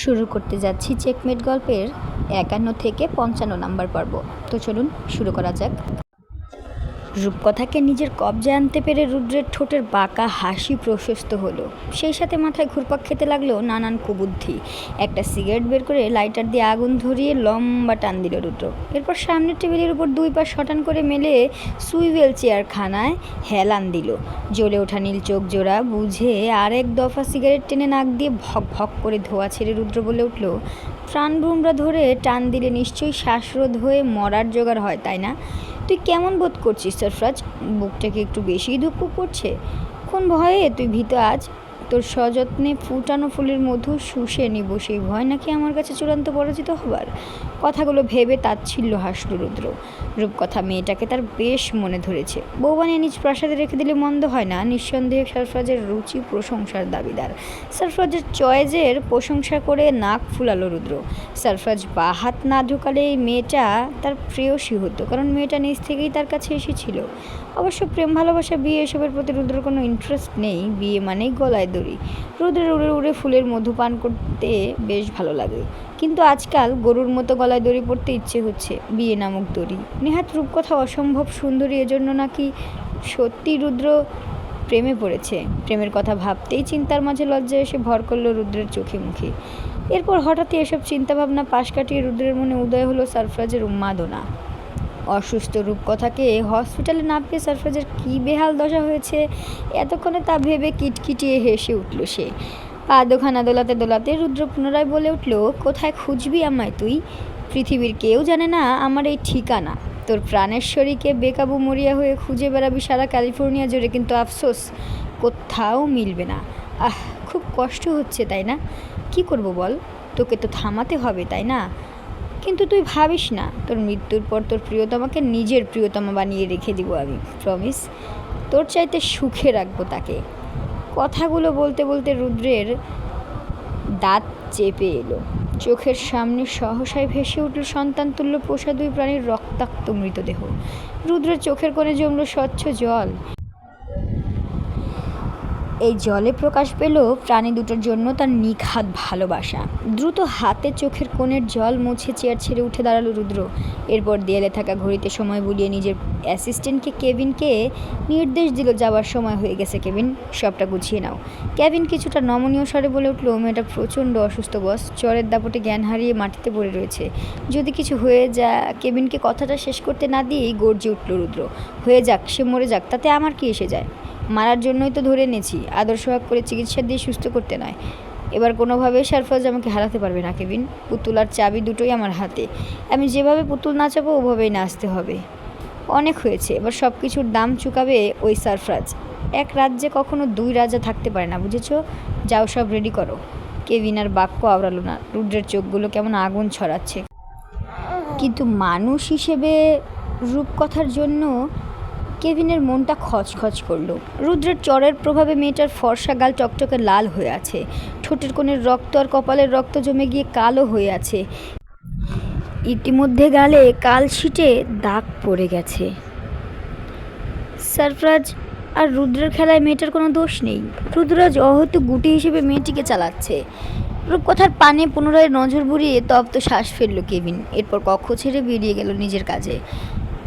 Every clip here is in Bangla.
শুরু করতে যাচ্ছি চেকমেট গল্পের ৫১ থেকে ৫৫ নাম্বার পর্ব। তো চলুন শুরু করা যাক। রূপকথাকে নিজের কবজায় আনতে পেরে রুদ্রের ঠোঁটের বাঁকা হাসি প্রশস্ত হলো। সেই সাথে মাথায় ঘুরপাক খেতে লাগলো নানান কুবুদ্ধি। একটা সিগারেট বের করে লাইটার দিয়ে আগুন ধরিয়ে লম্বা টান দিল রুদ্র। এরপর সামনের টেবিলের উপর দুই পা শটান করে মেলে সুইভেল চেয়ারখানায় হেলান দিল। জ্বলে ওঠা নীল চোখ জোড়া বুঝে আরেক দফা সিগারেট টেনে নাক দিয়ে ভক ভক করে ধোয়া ছেড়ে রুদ্র বলে উঠল, প্রাণভ্রমরা ধরে টান দিলে নিশ্চয়ই শ্বাসরোধ হয়ে মরার জোগাড় হয়, তাই না? তুই কেমন বোধ করছিস সরফরাজ? বুকটাকে একটু বেশিই দুঃখ করছে? কোন ভয়ে তুই ভীত আজ? তোর সযত্নে ফুটানো ফুলের মধু শুষে নিব সেই ভয় নাকি আমার কাছে চূড়ান্ত পরাজিত হবার? কথাগুলো ভেবে তাচ্ছিল্য হাসল রুদ্র। রূপকথা মেয়েটাকে তার বেশ মনে ধরেছে। বউ বানিয়ে নিজ প্রাসাদে রেখে দিলে মন্দ হয় না। নিঃসন্দেহে সরফরাজের রুচি প্রশংসার দাবিদার। সরফরাজের চয়েজের প্রশংসা করে নাক ফুলালো রুদ্র। সরফরাজ বা হাত না ঢোকালে এই মেয়েটা তার প্রেয়সী হতো, কারণ মেয়েটা নিজ থেকেই তার কাছে এসেছিল। অবশ্য প্রেম ভালোবাসা বিয়ে এসবের প্রতি রুদ্রের কোনো ইন্টারেস্ট নেই। বিয়ে মানেই গলায় দড়ি। রুদ্রের উড়ে উড়ে ফুলের মধু পান করতে বেশ ভালো লাগে, কিন্তু আজকাল গরুর মতো গলায় দড়ি পড়তে ইচ্ছে হচ্ছে, বিয়ে নামক দড়ি। নেহাত রূপকথা অসম্ভব সুন্দরী, এজন্য নাকি সত্যি রুদ্র প্রেমে পড়েছে। প্রেমের কথা ভাবতেই চিন্তার মাঝে লজ্জা এসে ভর করল রুদ্রের চোখে মুখে। এরপর হঠাৎই এসব চিন্তাভাবনা পাশ কাটিয়ে রুদ্রের মনে উদয় হলো সরফরাজের উন্মাদনা। অসুস্থ রূপকথাকে হসপিটালে না পেয়ে সরফরাজের কী বেহাল দশা হয়েছে এতক্ষণে তা ভেবে কিটকিটিয়ে হেসে উঠল সে। পা দুখানা দোলাতে দোলাতে রুদ্র পুনরায় বলে উঠল, কোথায় খুঁজবি আমায় তুই? পৃথিবীর কেউ জানে না আমার এই ঠিকানা। তোর প্রাণেশ্বরীকে বেকাবু মরিয়া হয়ে খুঁজে বেড়াবি সারা ক্যালিফোর্নিয়া জুড়ে, কিন্তু আফসোস কোথাও মিলবে না। আহ, খুব কষ্ট হচ্ছে তাই না? কি করব বল, তোকে তো থামাতে হবে তাই না? কিন্তু তুই ভাবিস না, তোর মৃত্যুর পর তোর প্রিয়তমাকে নিজের প্রিয়তমা বানিয়ে রেখে দিব আমি, প্রমিস। তোর চাইতে সুখে রাখবো তাকে। কথাগুলো বলতে বলতে রুদ্রের দাঁত চেপে এলো। চোখের সামনে সহসায় ভেসে উঠল সন্তানতুল্য পোষা দুই প্রাণীর রক্তাক্ত মৃতদেহ। রুদ্রের চোখের কোণে জমল স্বচ্ছ জল। এই জলে প্রকাশ পেল প্রাণী দুটোর জন্য তার নিখাদ ভালোবাসা। দ্রুত হাতে চোখের কোণের জল মুছে চেয়ার ছেড়ে উঠে দাঁড়ালো রুদ্র। এরপর দেয়ালে থাকা ঘড়িতে সময় বুলিয়ে নিজের অ্যাসিস্ট্যান্টকে কেভিনকে নির্দেশ দিল, যাওয়ার সময় হয়ে গেছে কেভিন, সবটা গুছিয়ে নাও। কেভিন কিছুটা নমনীয় স্বরে বলে উঠল, মেয়েটা প্রচণ্ড অসুস্থ বস, জ্বরের দাপটে জ্ঞান হারিয়ে মাটিতে পড়ে রয়েছে। যদি কিছু হয়ে কেভিনকে কথাটা শেষ করতে না দিয়েই গর্জে উঠল রুদ্র, হয়ে যাক, সে মরে যাক, তাতে আমার কি এসে যায়? মারার জন্যই তো ধরে এনেছি, আদর্শ হক করে চিকিৎসা দিয়ে সুস্থ করতে নয়। এবার কোনোভাবে সরফরাজ আমাকে হারাতে পারবে না কেভিন। পুতুল আর চাবি দুটোই আমার হাতে। আমি যেভাবে পুতুল নাচাবো ওভাবেই নাচতে হবে। অনেক হয়েছে, এবার সব কিছুর দাম চুকাবে ওই সরফরাজ। এক রাজ্যে কখনো দুই রাজা থাকতে পারে না, বুঝেছ? যাও, সব রেডি করো। কেভিন আর বাক্য আওড়ালো না। রুদ্রের চোখগুলো কেমন আগুন ছড়াচ্ছে। কিন্তু মানুষ হিসেবে রূপকথার জন্য কেভিনের মনটা খচখচ করলো। রুদ্রের চরের প্রভাবে মেয়েটার ফর্সা গাল টকটকে লাল হয়ে আছে। ঠোঁটের কোণের রক্ত আর কপালের রক্ত জমে গিয়ে কালো হয়ে আছে। ইতিমধ্যে গালে কালশিটে দাগ পড়ে গেছে। সরফরাজ আর রুদ্রের খেলায় মেয়েটার কোনো দোষ নেই। রুদ্ররাজ অহৈতুক গুটি হিসেবে মেয়েটিকে চালাচ্ছে। রূপকথার পানে পুনরায় নজর বুড়িয়ে তপ্ত শ্বাস ফেলল কেভিন। এরপর কক্ষ ছেড়ে বেরিয়ে গেল নিজের কাজে।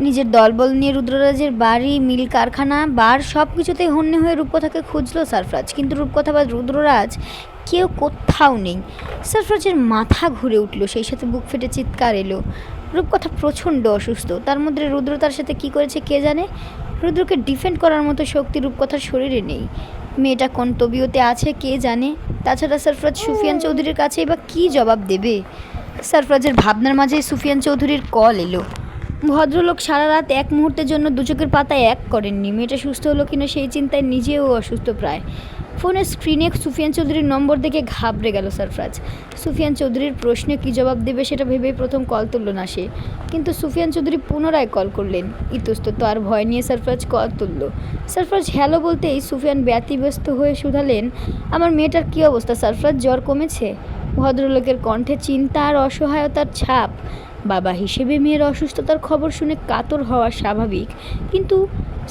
নিজের দলবল নিয়ে রুদ্ররাজের বাড়ি, মিল, কারখানা, বার সব কিছুতেই হন্যে হয়ে রূপকথাকে খুঁজল সরফরাজ, কিন্তু রূপকথা বা রুদ্ররাজ কেউ কোথাও নেই। সরফরাজের মাথা ঘুরে উঠল, সেই সাথে বুক ফেটে চিৎকার এলো। রূপকথা প্রচণ্ড অসুস্থ, তার মধ্যে রুদ্র তার সাথে কী করেছে কে জানে। রুদ্রকে ডিফেন্ড করার মতো শক্তি রূপকথার শরীরে নেই। মেয়েটা কোন তবিয়তে আছে কে জানে। তাছাড়া সরফরাজ সুফিয়ান চৌধুরীর কাছেই বা কী জবাব দেবে। সরফরাজের ভাবনার মাঝে সুফিয়ান চৌধুরীর কল এলো। ভদ্রলোক সারা রাত এক মুহূর্তের জন্য দু চোখের পাতায় এক করেননি। মেয়েটা সুস্থ হলো কিনা সেই চিন্তায় নিজেও অসুস্থ প্রায়। ফোনের স্ক্রিনে সুফিয়ান চৌধুরীর নম্বর দেখে ঘাবড়ে গেল সরফরাজ। সুফিয়ান চৌধুরীর প্রশ্নে কী জবাব দেবে সেটা ভেবেই প্রথম কল তুলল না সে। কিন্তু সুফিয়ান চৌধুরী পুনরায় কল করলেন। ইতস্তত আর ভয় নিয়ে সরফরাজ কল তুলল। সরফরাজ হ্যালো বলতেই সুফিয়ান ব্যতিব্যস্ত হয়ে শুধালেন, আমার মেয়েটার কী অবস্থা সরফরাজ, জ্বর কমেছে? ভদ্রলোকের কণ্ঠে চিন্তা আর অসহায়তার ছাপ। বাবা হিসেবে মেয়ের অসুস্থতার খবর শুনে কাতর হওয়া স্বাভাবিক, কিন্তু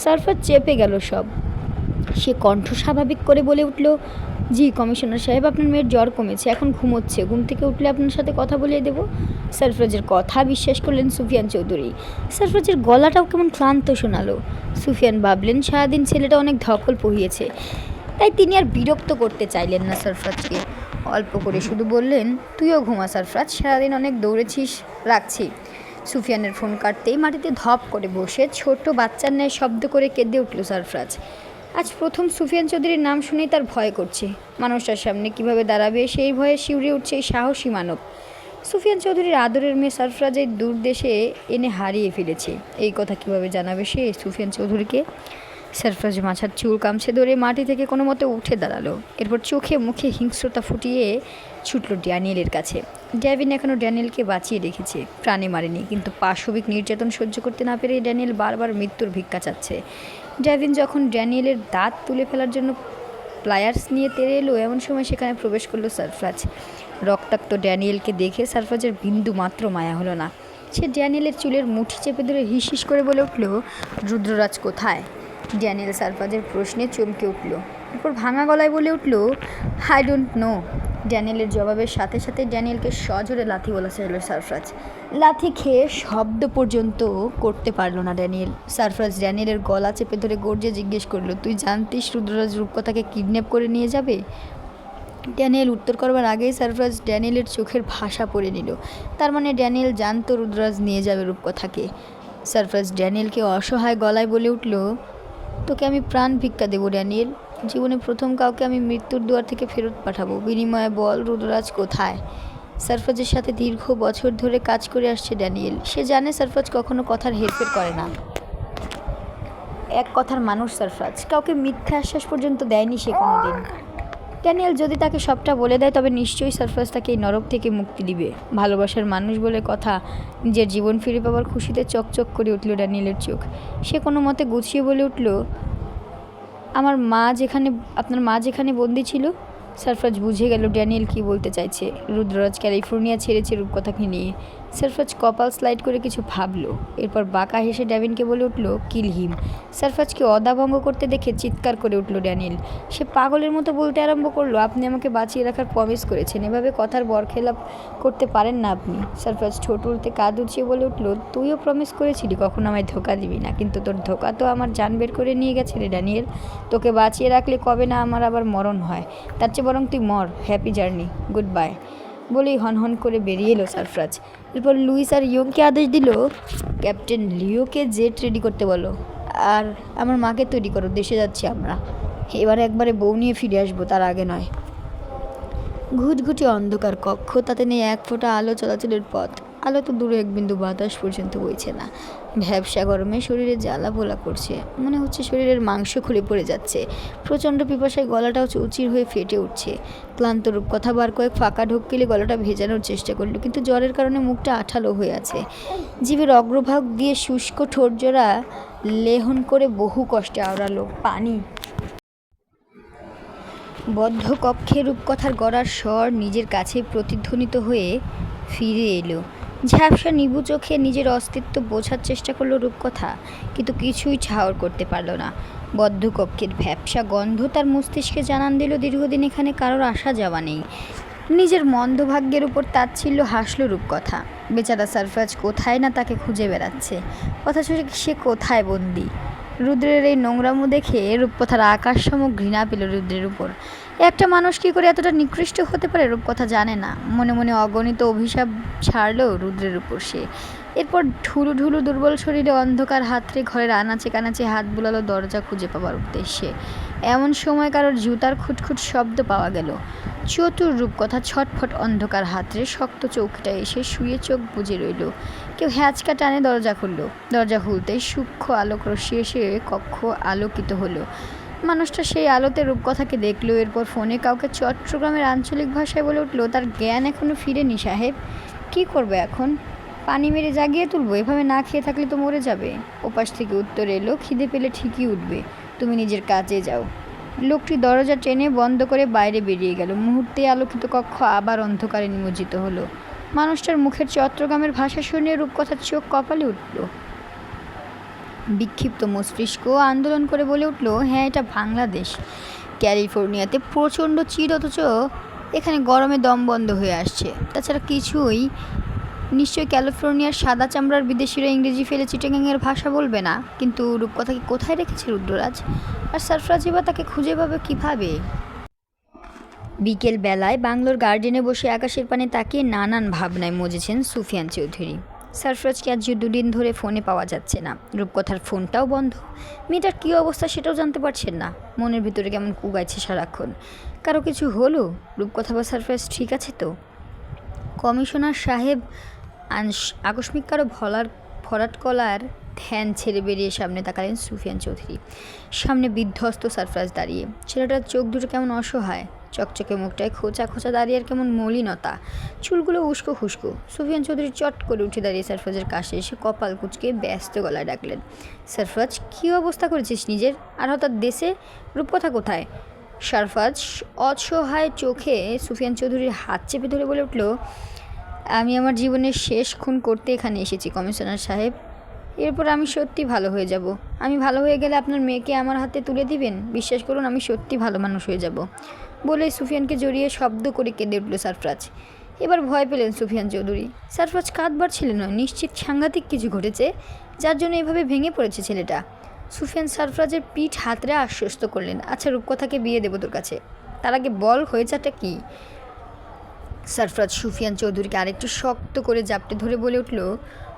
সরফরাজ চেপে গেল সব। সে কণ্ঠ স্বাভাবিক করে বলে উঠল, জি কমিশনার সাহেব, আপনার মেয়ের জ্বর কমেছে, এখন ঘুমোচ্ছে, ঘুম থেকে উঠলে আপনার সাথে কথা বলিয়ে দেবো। সারফরাজের কথা বিশ্বাস করলেন সুফিয়ান চৌধুরী। সারফরাজের গলাটাও কেমন ক্লান্ত শোনালো। সুফিয়ান ভাবলেন সারাদিন ছেলেটা অনেক ধকল পহিয়েছে, তাই তিনি আর বিরক্ত করতে চাইলেন না সারফরাজকে। অল্প করে শুধু বললেন, তুইও ঘুমা সারফরাজ, সারাদিন অনেক দৌড়েছিস, রাখছি। সুফিয়ানের ফোন কাটতেই মাটিতে ধপ করে বসে ছোট্ট বাচ্চার ন্যায় শব্দ করে কেঁদে উঠল সারফরাজ। আজ প্রথম সুফিয়ান চৌধুরীর নাম শুনেই তার ভয় করছে। মানুষটার সামনে কিভাবে দাঁড়াবে সেই ভয়ে শিউরে উঠছে এই সাহসী মানব। সুফিয়ান চৌধুরীর আদরের মেয়ে সারফরাজ এই দূর দেশে এনে হারিয়ে ফেলেছে, এই কথা কিভাবে জানাবে সে সুফিয়ান চৌধুরীকে? সারফরাজ মাথার চুল কামছে ধরে মাটি থেকে কোনো মতে উঠে দাঁড়ালো। এরপর চোখে মুখে হিংস্রতা ফুটিয়ে ছুটল ড্যানিয়েলের কাছে। ড্যাভিন এখনও ড্যানিয়েলকে বাঁচিয়ে রেখেছে, প্রাণে মারেনি, কিন্তু পাশবিক নির্যাতন সহ্য করতে না পেরে ড্যানিয়েল বারবার মৃত্যুর ভিক্ষা চাচ্ছে। ড্যাভিন যখন ড্যানিয়েলের দাঁত তুলে ফেলার জন্য প্লায়ার্স নিয়ে তেড়ে এলো, এমন সময় সেখানে প্রবেশ করলো সারফরাজ। রক্তাক্ত ড্যানিয়েলকে দেখে সারফরাজের বিন্দু মাত্র মায়া হলো না। সে ড্যানিয়েলের চুলের মুঠি চেপে ধরে হিস হিস করে বলে উঠল, রুদ্ররাজ কোথায়? ড্যানিয়েল সারফরাজের প্রশ্নে চমকে উঠল, এরপর ভাঙা গলায় বলে উঠল, আই ডোন্ট নো। ড্যানিয়েলের জবাবের সাথে সাথে ড্যানিয়েলকে সজোরে লাথি বলা চাইল সারফরাজ। লাথি খেয়ে শব্দ পর্যন্ত করতে পারল না ড্যানিয়েল। সারফরাজ ড্যানিয়েলের গলা চেপে ধরে গর্জে জিজ্ঞেস করলো, তুই জানতিস রুদ্ররাজ রূপকথাকে কিডন্যাপ করে নিয়ে যাবে? ড্যানিয়েল উত্তর করবার আগেই সারফরাজ ড্যানিয়েলের চোখের ভাষা পড়ে নিল। তার মানে ড্যানিয়েল জানতো রুদ্ররাজ নিয়ে যাবে রূপকথাকে। সারফরাজ ড্যানিয়েলকে অসহায় গলায় বলে উঠল, তোকে আমি প্রাণ ভিক্ষা দেবো ড্যানিয়েল, জীবনে প্রথম কাউকে আমি মৃত্যুর দুয়ার থেকে ফেরত পাঠাবো, বিনিময়ে বল রুদ্ররাজ কোথায়? সারফরাজের সাথে দীর্ঘ বছর ধরে কাজ করে আসছে ড্যানিয়েল, সে জানে সারফরাজ কখনো কথার হেরফের করে না। এক কথার মানুষ সারফরাজ, কাউকে মিথ্যা আশ্বাস পর্যন্ত দেয়নি সে কোনো দিন। ড্যানিয়েল যদি তাকে সবটা বলে দেয় তবে নিশ্চয়ই সারফরাজ তাকে এই নরক থেকে মুক্তি দিবে। ভালোবাসার মানুষ বলে কথা, নিজের জীবন ফিরে পাওয়ার খুশিতে চকচক করে উঠল ড্যানিয়েলের চোখ। সে কোনো মতে গুছিয়ে বলে উঠল, আপনার মা যেখানে বন্দি ছিল। সারফরাজ বুঝে গেল ড্যানিয়েল কী বলতে চাইছে। রুদ্ররাজ ক্যালিফোর্নিয়া ছেড়েছে রূপকথাকে নিয়ে। সারফরাজ কপাল স্লাইড করে কিছু ভাবলো, এরপর বাঁকা হেসে ড্যাভিনকে বলে উঠল, কিল হিম। সারফরাজকে অদাভঙ্গ করতে দেখে চিৎকার করে উঠল ড্যানিয়েল। সে পাগলের মতো বলতে আরম্ভ করলো, আপনি আমাকে বাঁচিয়ে রাখার প্রমিস করেছেন, এভাবে কথার বরখেলাপ করতে পারেন না আপনি। সারফরাজ ছোট উঠতে কাঁধ উঁচিয়ে বলে উঠল, তুইও প্রমিস করেছিলি কখনো আমায় ধোকা দিবি না, কিন্তু তোর ধোকা তো আমার জান বের করে নিয়ে গেছে রে ড্যানিয়েল। তোকে বাঁচিয়ে রাখলে কবে না আমার আবার মরণ হয়, তার চেয়ে বরং তুই মর। Happy journey, good bye. বলেই হনহন করে বেরিয়ে এলো সারফরাজ। এরপর লুইস আর ইয়ংকে আদেশ দিল, ক্যাপ্টেন লিওকে জেট রেডি করতে বলো, আর আমার মাকে তৈরি করো, দেশে যাচ্ছি আমরা। এবার একবারে বউ নিয়ে ফিরে আসবো, তার আগে নয়। ঘুটঘুটি অন্ধকার কক্ষ, তাতে নেই এক ফোঁটা আলো চলাচলের পথ। আলো তো দূরে এক বিন্দু বাতাস পর্যন্ত বইছে না। ভ্যাবসা গরমে শরীরে জ্বালা পোলা করছে, মনে হচ্ছে শরীরের মাংস খুলে পড়ে যাচ্ছে। প্রচণ্ড পিপাসায় গলাটাও চৌচির হয়ে ফেটে উঠছে। ক্লান্ত রূপকথা বার কয়েক ফাঁকা ঢোক গেলে গলাটা ভেজানোর চেষ্টা করলো, কিন্তু জ্বরের কারণে মুখটা আঠালো হয়ে আছে। জিভের অগ্রভাগ দিয়ে শুষ্ক ঠোঁটজোড়া লেহন করে বহু কষ্টে আওড়ালো পানি। বদ্ধ কক্ষে রূপকথার গড়ার স্বর নিজের কাছে প্রতিধ্বনিত হয়ে ফিরে এলো। ঝাপসা নিভু চোখে নিজের অস্তিত্ব বোঝার চেষ্টা করলো রূপকথা, কিন্তু কিছুই ঠাহর করতে পারল না। বদ্ধ কক্ষের ভ্যাপসা গন্ধ তার মস্তিষ্কে জানান দিল দীর্ঘদিন এখানে কারোর আসা যাওয়া নেই। নিজের মন্দ ভাগ্যের উপর তাচ্ছিল্য হাসল রূপকথা। বেচারা সারফরাজ কোথায় না তাকে খুঁজে বেড়াচ্ছে, অথচ সে কোথায় বন্দি। রুদ্রের এই নোংরামো দেখে রূপকথার আকাশসম ঘৃণা পেল রুদ্রের উপর। একটা মানুষ কী করে এতটা নিকৃষ্ট হতে পারে রূপকথা জানে না। মনে মনে অগণিত অভিশাপ ছাড়ল রুদ্রের উপর সে। এরপর ঢুলু ঢুলু দুর্বল শরীরে অন্ধকার হাতড়ে ঘরের আনাচে কানাচে হাত বুলালো দরজা খুঁজে পাওয়ার উদ্দেশ্যে। এমন সময় কারোর জুতার খুটখুট শব্দ পাওয়া গেল। চতুর রূপকথা ছটফট অন্ধকার হাতড়ে শক্ত চৌকিটা এসে শুয়ে চোখ বুজে রইল। কেউ হ্যাঁচকা টানে দরজা খুলল। দরজা খুলতেই সূক্ষ্ম আলোক রশ্মি এসে কক্ষ আলোকিত হলো। মানুষটা সেই আলোতে রূপকথাকে দেখলো। এরপর ফোনে কাউকে চট্টগ্রামের আঞ্চলিক ভাষায় বলে উঠল, তার জ্ঞান এখনও ফিরেনি সাহেব। কী করবে এখন? পানি মেরে জাগিয়ে তুলবো? এভাবে না খেয়ে থাকলে তো মরে যাবে। ওপাশ থেকে উত্তর এলো, খিদে পেলে ঠিকই উঠবে, তুমি নিজের কাজে যাও। লোকটি দরজা টেনে বন্ধ করে বাইরে বেরিয়ে গেল। মুহূর্তে আলোকিত কক্ষ আবার অন্ধকারে নিমজ্জিত হলো। মানুষটার মুখের চট্টগ্রামের ভাষা শুনে রূপকথার চোখ কপালে উঠল। বিক্ষিপ্ত মস্তিষ্ক আন্দোলন করে বলে উঠল, হ্যাঁ, এটা বাংলাদেশ। ক্যালিফোর্নিয়াতে প্রচণ্ড চির, অথচ এখানে গরমে দম বন্ধ হয়ে আসছে। তাছাড়া কিছুই, নিশ্চয়ই ক্যালিফোর্নিয়ার সাদা চামড়ার বিদেশিরা ইংরেজি ফেলে চিটাগাংয়ের ভাষা বলবে না, কিন্তু রূপকথাকে কোথায় রেখেছে রুদ্ররাজ? আর সারফরাজই বা তাকে খুঁজে পাবে কীভাবে? বিকেল বেলায় বাংলোর গার্ডেনে বসে আকাশের পানে তাকিয়ে নানান ভাবনায় মজেছেন সুফিয়ান চৌধুরী। সারফরাজকে আজ 2 দিন ধরে ফোনে পাওয়া যাচ্ছে না, রূপকথার ফোনটাও বন্ধ। মেয়েটার কী অবস্থা সেটাও জানতে পারছেন না। মনের ভিতরে কেমন কুগাইছে সারাক্ষণ। কারো কিছু হলো? রূপকথা বা সারফরাজ ঠিক আছে তো? কমিশনার সাহেব আকস্মিক কারো ভরাট কলার ধ্যান ছেড়ে বেরিয়ে সামনে তাকালেন সুফিয়ান চৌধুরী। সামনে বিধ্বস্ত সারফরাজ দাঁড়িয়ে। ছেলেটার চোখ দুটো কেমন অসহায়, চকচকে মুখটায় খোঁচা খোঁচা দাঁড়িয়ে আর কেমন মলিনতা, চুলগুলো উস্কো খুস্কো। সুফিয়ান চৌধুরী চট করে উঠে দাঁড়িয়ে সারফরাজের কাছে এসে কপাল কুঁচকে ব্যস্ত গলায় ডাকলেন, সারফরাজ, কী অবস্থা করেছিস নিজের? আর হঠাৎ দেশে? রূপকথা কোথায়? সারফরাজ অসহায় চোখে সুফিয়ান চৌধুরীর হাত চেপে ধরে বলে উঠল, আমি আমার জীবনের শেষ খুন করতে এখানে এসেছি কমিশনার সাহেব। এরপর আমি সত্যি ভালো হয়ে যাব। আমি ভালো হয়ে গেলে আপনার মেয়েকে আমার হাতে তুলে দিবেন। বিশ্বাস করুন, আমি সত্যি ভালো মানুষ হয়ে যাব। বলে সুফিয়ানকে জড়িয়ে শব্দ করে কেঁদে উঠল সারফরাজ। এবার ভয় পেলেন সুফিয়ান চৌধুরী। সারফরাজ কাঁদবার ছিল নয়, নিশ্চিত সাংঘাতিক কিছু ঘটেছে, যার জন্য এভাবে ভেঙে পড়েছে ছেলেটা। সুফিয়ান সারফরাজের পিঠ হাতড়ে আশ্বস্ত করলেন, আচ্ছা রূপকথাকে বিয়ে দেবো তোর কাছে, তার আগে বল হয়েছেটা কি? সারফরাজ সুফিয়ান চৌধুরীকে আরেকটু শক্ত করে জাপটে ধরে বলে উঠল,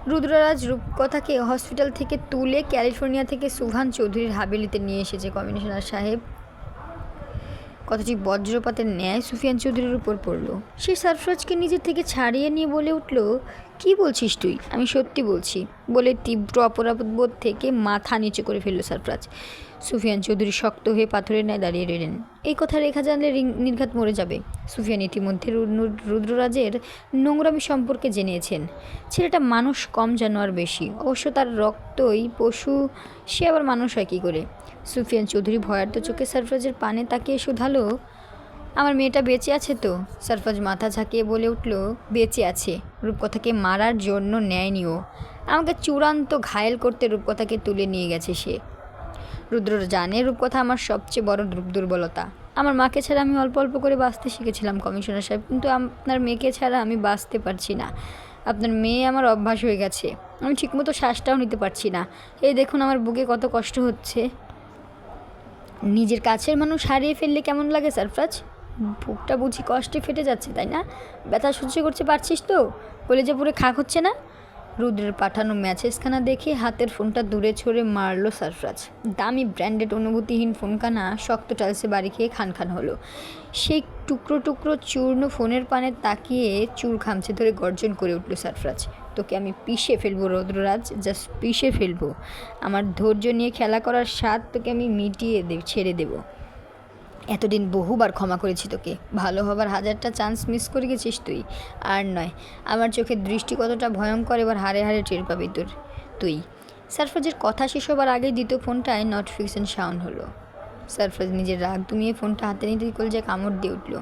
রুদ্ররাজ রূপকথাকে হসপিটাল থেকে তুলে ক্যালিফোর্নিয়া থেকে সুভান চৌধুরীর হাবেলিতে নিয়ে এসেছে কমিশনার সাহেব। কথাটি বজ্রপাতের ন্যায় সুফিয়ান চৌধুরীর উপর পড়ল। সে সারফরাজকে নিজের থেকে ছাড়িয়ে নিয়ে বলে উঠল, কি বলছিস তুই? আমি সত্যি বলছি। বলে তীব্র অপরাধবোধ থেকে মাথা নিচু করে ফেলল সারফরাজ। সুফিয়ান চৌধুরী শক্ত হয়ে পাথরের ন্যায় দাঁড়িয়ে রইলেন। এই কথা রেখা জানলে নির্ঘাত মরে যাবে। সুফিয়ান ইতিমধ্যে রুদ্ররাজের নোংরামি সম্পর্কে জেনেছেন। ছেলেটা মানুষ কম, জানোয়ার বেশি। অবশ্য তার রক্তই পশু, সে আবার মানুষ হয় কী করে? সুফিয়ান চৌধুরী ভয়ার্ত চোখে সারফরাজের পানে তাকিয়ে শুধালো, আমার মেয়েটা বেঁচে আছে তো? সারফরাজ মাথা ঝাঁকিয়ে বলে উঠল, বেঁচে আছে। রূপকথাকে মারার জন্য নেয়নি ও, আমাকে চূড়ান্ত ঘায়েল করতে রূপকথাকে তুলে নিয়ে গেছে সে। রুদ্র জানে রূপকথা আমার সবচেয়ে বড় দুর্বলতা। আমার মাকে ছাড়া আমি অল্প অল্প করে বাঁচতে শিখেছিলাম কমিশনার সাহেব, কিন্তু আপনার মেয়েকে ছাড়া আমি বাঁচতে পারছি না। আপনার মেয়ে আমার অভ্যাস হয়ে গেছে। আমি ঠিকমতো শ্বাসটাও নিতে পারছি না। এই দেখুন আমার বুকে কত কষ্ট হচ্ছে। নিজের কাছের মানুষ হারিয়ে ফেললে কেমন লাগে সারফরাজ? বুকটা বুঝি কষ্টে ফেটে যাচ্ছে, তাই না? ব্যথা সহ্য করতে পারছিস তো? কলেজে পুরো খাক হচ্ছে না? রুদ্রের পাঠানো ম্যাসেজখানা দেখে হাতের ফোনটা দূরে ছড়ে মারল সারফরাজ। দামি ব্র্যান্ডেড অনুভূতিহীন ফোনখানা শক্ত টাইলসে বাড়ি খেয়ে খান খান হলো। সেই টুকরো টুকরো চূর্ণ ফোনের পানে তাকিয়ে চুল খামচে ধরে গর্জন করে উঠল সারফরাজ, তোকে আমি পিষে ফেলবো রুদ্ররাজ, জাস্ট পিষে ফেলবো। আমার ধৈর্য নিয়ে খেলা করার স্বাদ তোকে আমি মিটিয়ে ছেড়ে দেবো। এতদিন বহুবার ক্ষমা করেছি তোকে, ভালো হবার 1000টা চান্স মিস করে গেছিস তুই। আর নয়, আমার চোখের দৃষ্টি কতটা ভয়ঙ্কর এবার হারে হারে টের পাবি তুই। সারফরাজের কথা শেষ হবার আগেই দ্বিতীয় ফোনটায় নোটিফিকেশন সাউন্ড হলো। সারফরাজ নিজের রাগ দমিয়ে ফোনটা হাতে নিতে কলজায় কামড় দিয়ে উঠল।